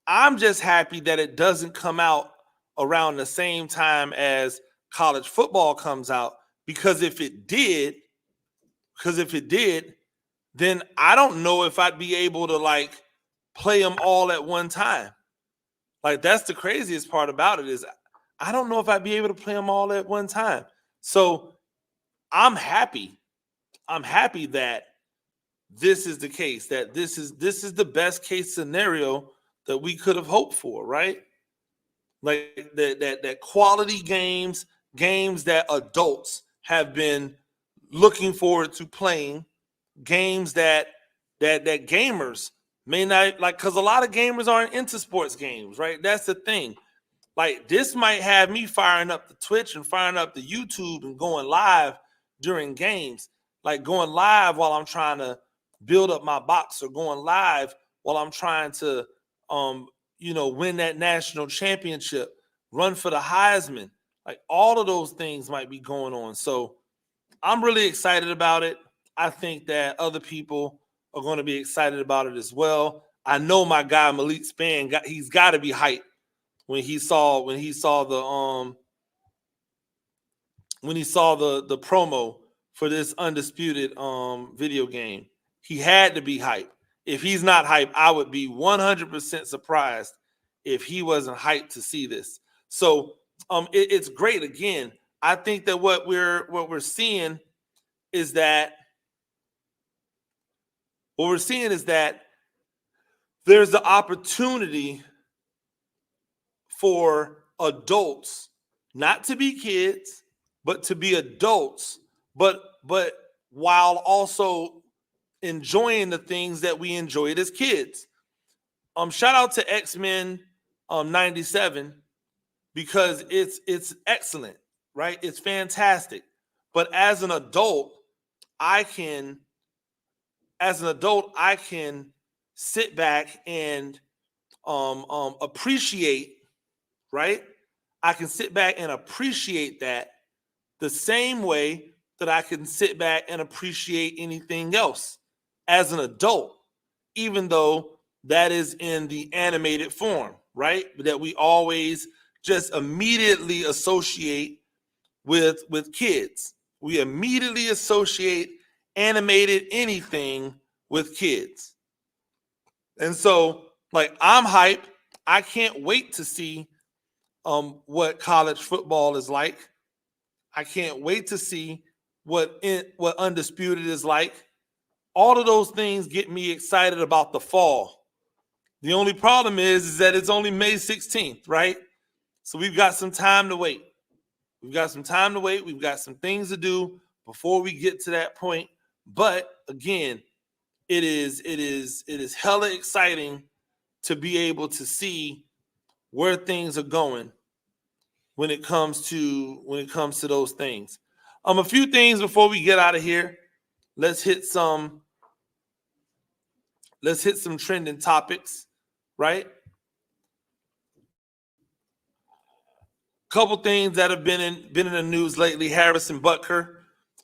I'm just happy that it doesn't come out around the same time as college football comes out, because if it did, then I don't know if I'd be able to like play them all at one time. Like, that's the craziest part about it, is I don't know if I'd be able to play them all at one time. So I'm happy. I'm happy that this is the case, that this is the best case scenario that we could have hoped for, right? Like that quality games that adults have been looking forward to playing, games that gamers may not like, because a lot of gamers aren't into sports games, right? That's the thing. Like, this might have me firing up the Twitch and firing up the YouTube and going live during games, like going live while I'm trying to build up my box, or going live while I'm trying to win that national championship, run for the Heisman. Like, all of those things might be going on. So I'm really excited about it. I think that other people are going to be excited about it as well. I know my guy Malik Span he's got to be hyped when he saw the promo for this Undisputed video game. He had to be hyped. If he's not hyped, I would be 100% surprised if he wasn't hyped to see this. So it's great. Again, I think that what we're seeing is that there's the opportunity for adults not to be kids, but to be adults, but while also enjoying the things that we enjoyed as kids. Shout out to X-Men 97, because it's excellent, right? It's fantastic. But as an adult, I can sit back and appreciate, right? I can sit back and appreciate that the same way that I can sit back and appreciate anything else as an adult, even though that is in the animated form, right? That we always just immediately associate with kids. We immediately associate animated anything with kids. And so, like, I'm hype. I can't wait to see what college football is like. I can't wait to see what Undisputed is like. All of those things get me excited about the fall. The only problem is that it's only May 16th, right? So we've got some time to wait. We've got some time to wait. We've got some things to do before we get to that point. But again, it is hella exciting to be able to see where things are going when it comes to those things. A few things before we get out of here. Let's hit some trending topics, right? Couple things that have been in the news lately. Harrison Butker,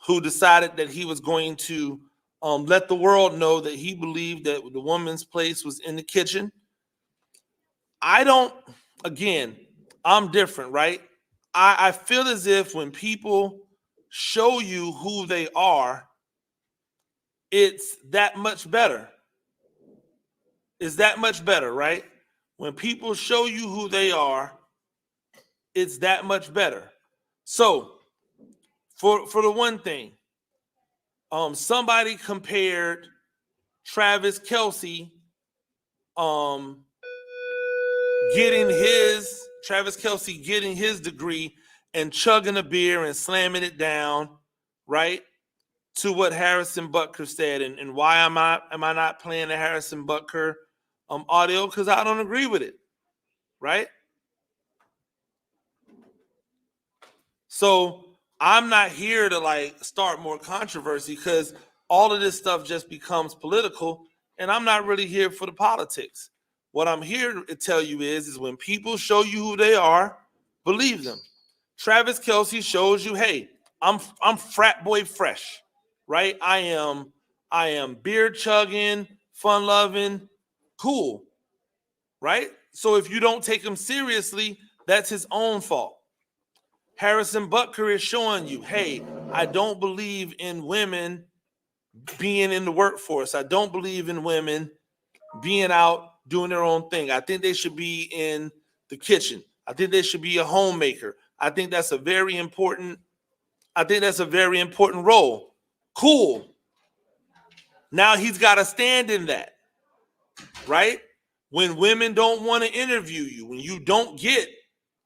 who decided that he was going to let the world know that he believed that the woman's place was in the kitchen. I'm different, right? I feel as if when people show you who they are, it's that much better. It's that much better, right? When people show you who they are, it's that much better. So, for the one thing, somebody compared Travis Kelce getting his degree and chugging a beer and slamming it down, right, to what Harrison Butker said. And why am I not playing the Harrison Butker audio? Because I don't agree with it, right? So I'm not here to like start more controversy, because all of this stuff just becomes political, and I'm not really here for the politics. What I'm here to tell you is when people show you who they are, believe them. Travis Kelce shows you, hey, I'm frat boy fresh, right? I am beer chugging, fun loving, cool, right? So if you don't take him seriously, that's his own fault. Harrison Butker is showing you, hey, I don't believe in women being in the workforce. I don't believe in women being out doing their own thing. I think they should be in the kitchen. I think they should be a homemaker. I think that's a very important role. Cool. Now he's got to stand in that, right? When women don't want to interview you, when you don't get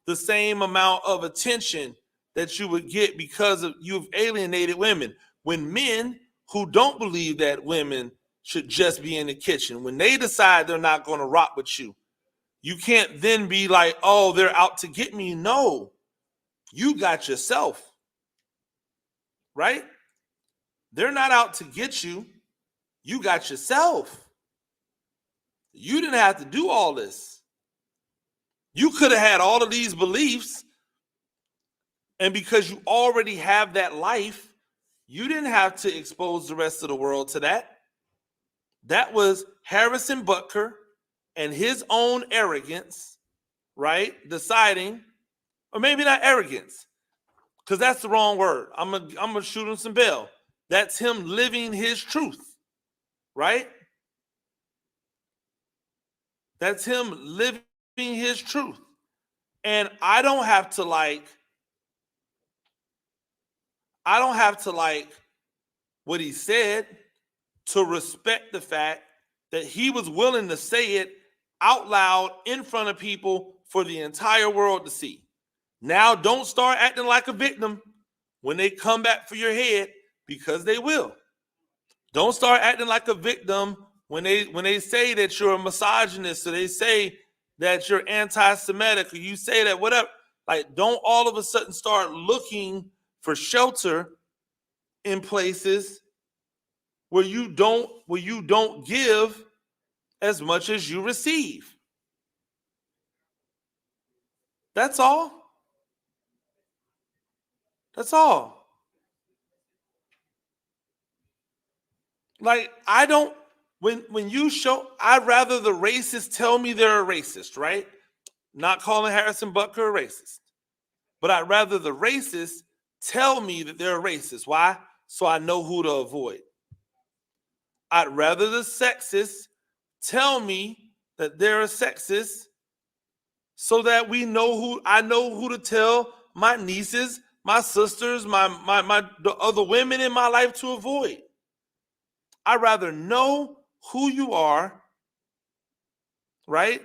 the same amount of attention that you would get because of you've alienated women. When men who don't believe that women should just be in the kitchen, when they decide they're not going to rock with you, you can't then be like, oh, they're out to get me. No, you got yourself, right? They're not out to get you. You got yourself. You didn't have to do all this. You could have had all of these beliefs, and because you already have that life, you didn't have to expose the rest of the world to that. That was Harrison Butker and his own arrogance, right? Deciding, or maybe not arrogance, because that's the wrong word. I'm gonna shoot him some bail. That's him living his truth, right? That's him living his truth. And I don't have to like what he said to respect the fact that he was willing to say it out loud in front of people for the entire world to see. Now don't start acting like a victim when they come back for your head, because they will. Don't start acting like a victim when they say that you're a misogynist, or they say that you're anti-Semitic, or you say that whatever. Like, don't all of a sudden start looking for shelter in places where you don't give as much as you receive. That's all. That's all. Like, I don't, when you show, I'd rather the racist tell me they're a racist, right? Not calling Harrison Butker a racist. But I'd rather the racist tell me that they're a racist. Why? So I know who to avoid. I'd rather the sexist tell me that they're a sexist so that I know who to tell my nieces, my sisters, the other women in my life to avoid. I'd rather know who you are, right?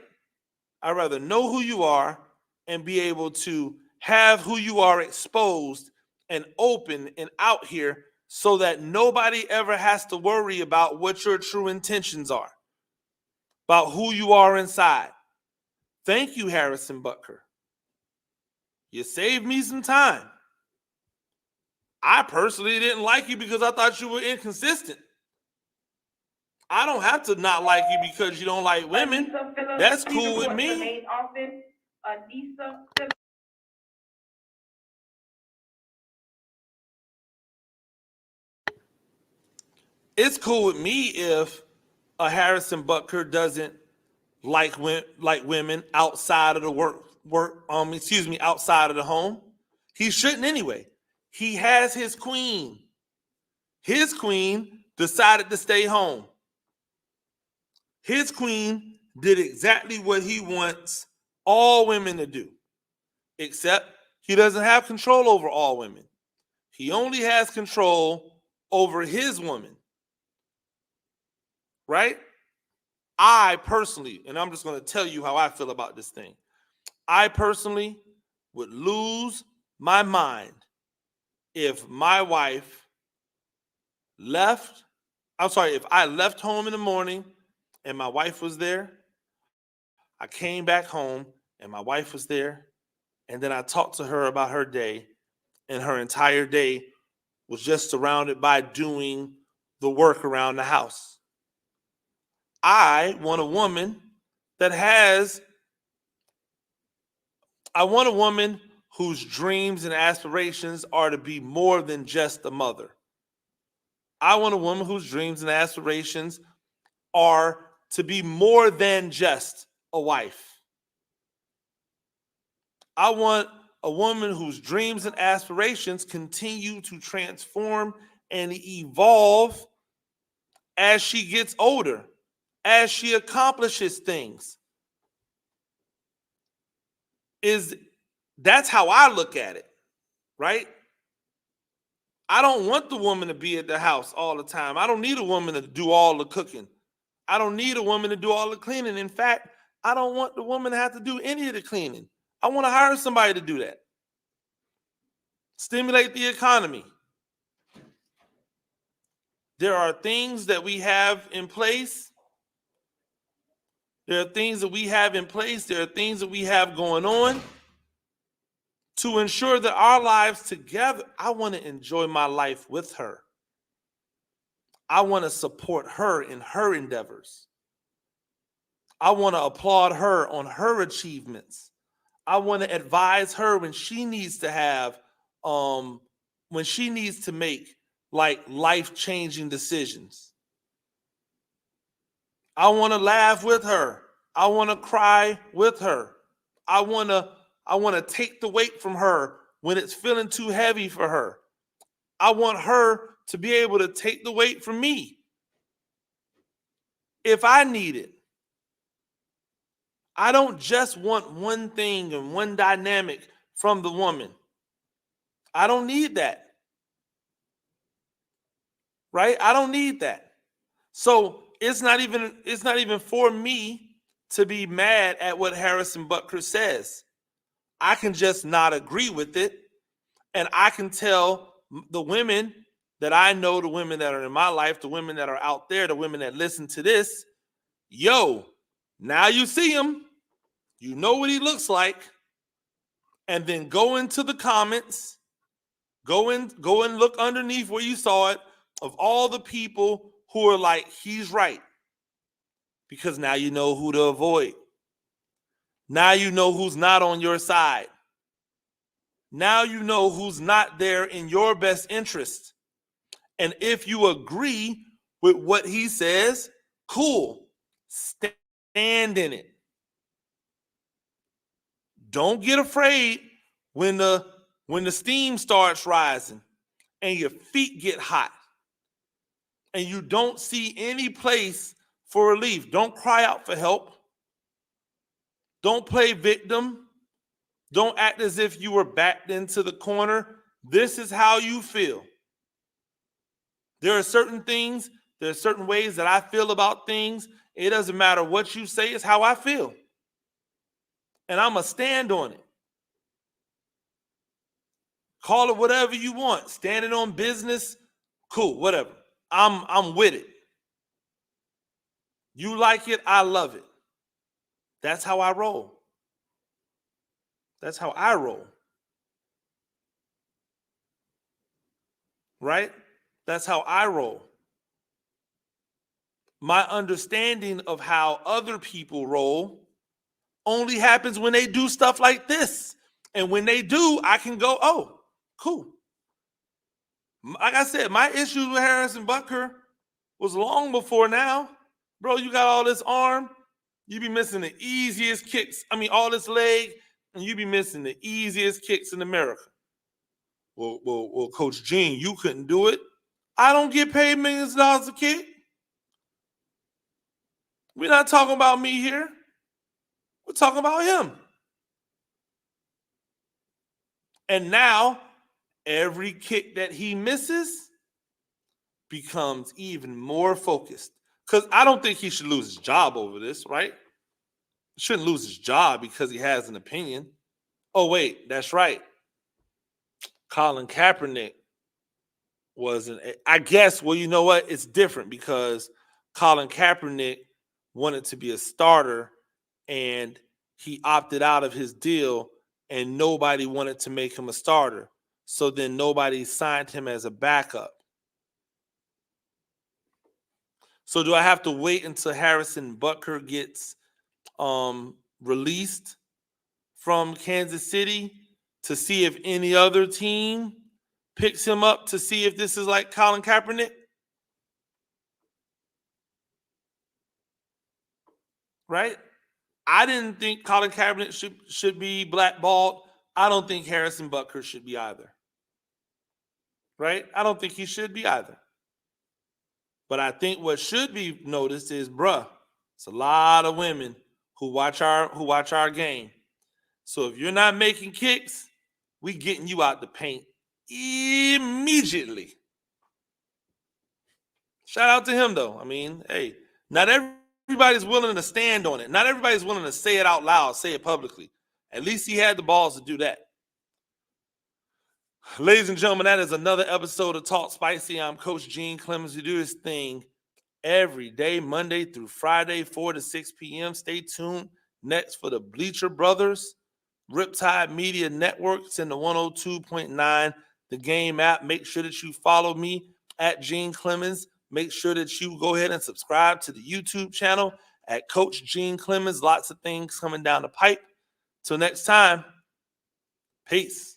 I'd rather know who you are and be able to have who you are exposed and open and out here so that nobody ever has to worry about what your true intentions are, about who you are inside. Thank you, Harrison Butker. You saved me some time. I personally didn't like you because I thought you were inconsistent. I don't have to not like you because you don't like women. That's cool with me. It's cool with me if a Harrison Butker doesn't like women outside of the outside of the home. He shouldn't anyway. He has his queen. His queen decided to stay home. His queen did exactly what he wants all women to do, except he doesn't have control over all women. He only has control over his woman, right? I personally, and I'm just going to tell you how I feel about this thing. I personally would lose my mind if my wife if I left home in the morning and my wife was there. I came back home and my wife was there. And then I talked to her about her day, and her entire day was just surrounded by doing the work around the house. I want a woman whose dreams and aspirations are to be more than just a mother. I want a woman whose dreams and aspirations are to be more than just a wife. I want a woman whose dreams and aspirations continue to transform and evolve as she gets older, as she accomplishes things. That's how I look at it, right? I don't want the woman to be at the house all the time. I don't need a woman to do all the cooking. I don't need a woman to do all the cleaning. In fact, I don't want the woman to have to do any of the cleaning. I want to hire somebody to do that. Stimulate the economy. There are things that we have in place. There are things that we have in place. There are things that we have going on to ensure that our lives together, I want to enjoy my life with her. I want to support her in her endeavors. I want to applaud her on her achievements. I want to advise her when she needs to have, when she needs to make like life-changing decisions. I want to laugh with her. I want to cry with her. I want to take the weight from her when it's feeling too heavy for her. I want her to be able to take the weight from me if I need it. I don't just want one thing and one dynamic from the woman. I don't need that. Right? I don't need that. So it's not even for me to be mad at what Harrison Butker says. I can just not agree with it. And I can tell the women that I know, the women that are in my life, the women that are out there, the women that listen to this, yo, now you see him. You know what he looks like. And then go into the comments. Go and look underneath where you saw it of all the people who are like, he's right. Because now you know who to avoid. Now you know who's not on your side. Now you know who's not there in your best interest. And if you agree with what he says, cool. Stand in it. Don't get afraid when the steam starts rising and your feet get hot and you don't see any place for relief. Don't cry out for help. Don't play victim. Don't act as if you were backed into the corner. This is how you feel. There are certain things, there are certain ways that I feel about things. It doesn't matter what you say, it's how I feel. And I'm going to stand on it. Call it whatever you want. Standing on business, cool, whatever. I'm with it. You like it, I love it. That's how I roll. That's how I roll. Right? That's how I roll. My understanding of how other people roll only happens when they do stuff like this. And when they do, I can go, oh, cool. Like I said, my issues with Harrison Butker was long before now. Bro, you got all this arm, you be missing the easiest kicks. I mean, all this leg, and you be missing the easiest kicks in America. Well, Coach Gene, you couldn't do it. I don't get paid millions of dollars a kick. We're not talking about me here. We're talking about him. And now, every kick that he misses becomes even more focused. Because I don't think he should lose his job over this, right? He shouldn't lose his job because he has an opinion. Oh, wait, that's right. Colin Kaepernick wasn't, I guess, well, you know what? It's different because Colin Kaepernick wanted to be a starter and he opted out of his deal and nobody wanted to make him a starter. So then nobody signed him as a backup. So do I have to wait until Harrison Butker gets released from Kansas City to see if any other team picks him up to see if this is like Colin Kaepernick? Right? I didn't think Colin Kaepernick should be blackballed. I don't think Harrison Butker should be either. Right? I don't think he should be either. But I think what should be noticed is, bruh, it's a lot of women who watch our game. So if you're not making kicks, we getting you out the paint immediately. Shout out to him, though. I mean, hey, not everybody's willing to stand on it. Not everybody's willing to say it out loud, say it publicly. At least he had the balls to do that. Ladies and gentlemen, that is another episode of Talk Spicy. I'm Coach Gene Clemens. We do this thing every day, Monday through Friday, 4 to 6 p.m. Stay tuned. Next for the Bleacher Brothers, Riptide Media Network. It's in the 102.9 The Game app. Make sure that you follow me at Gene Clemens. Make sure that you go ahead and subscribe to the YouTube channel at Coach Gene Clemens. Lots of things coming down the pipe. Till next time, peace.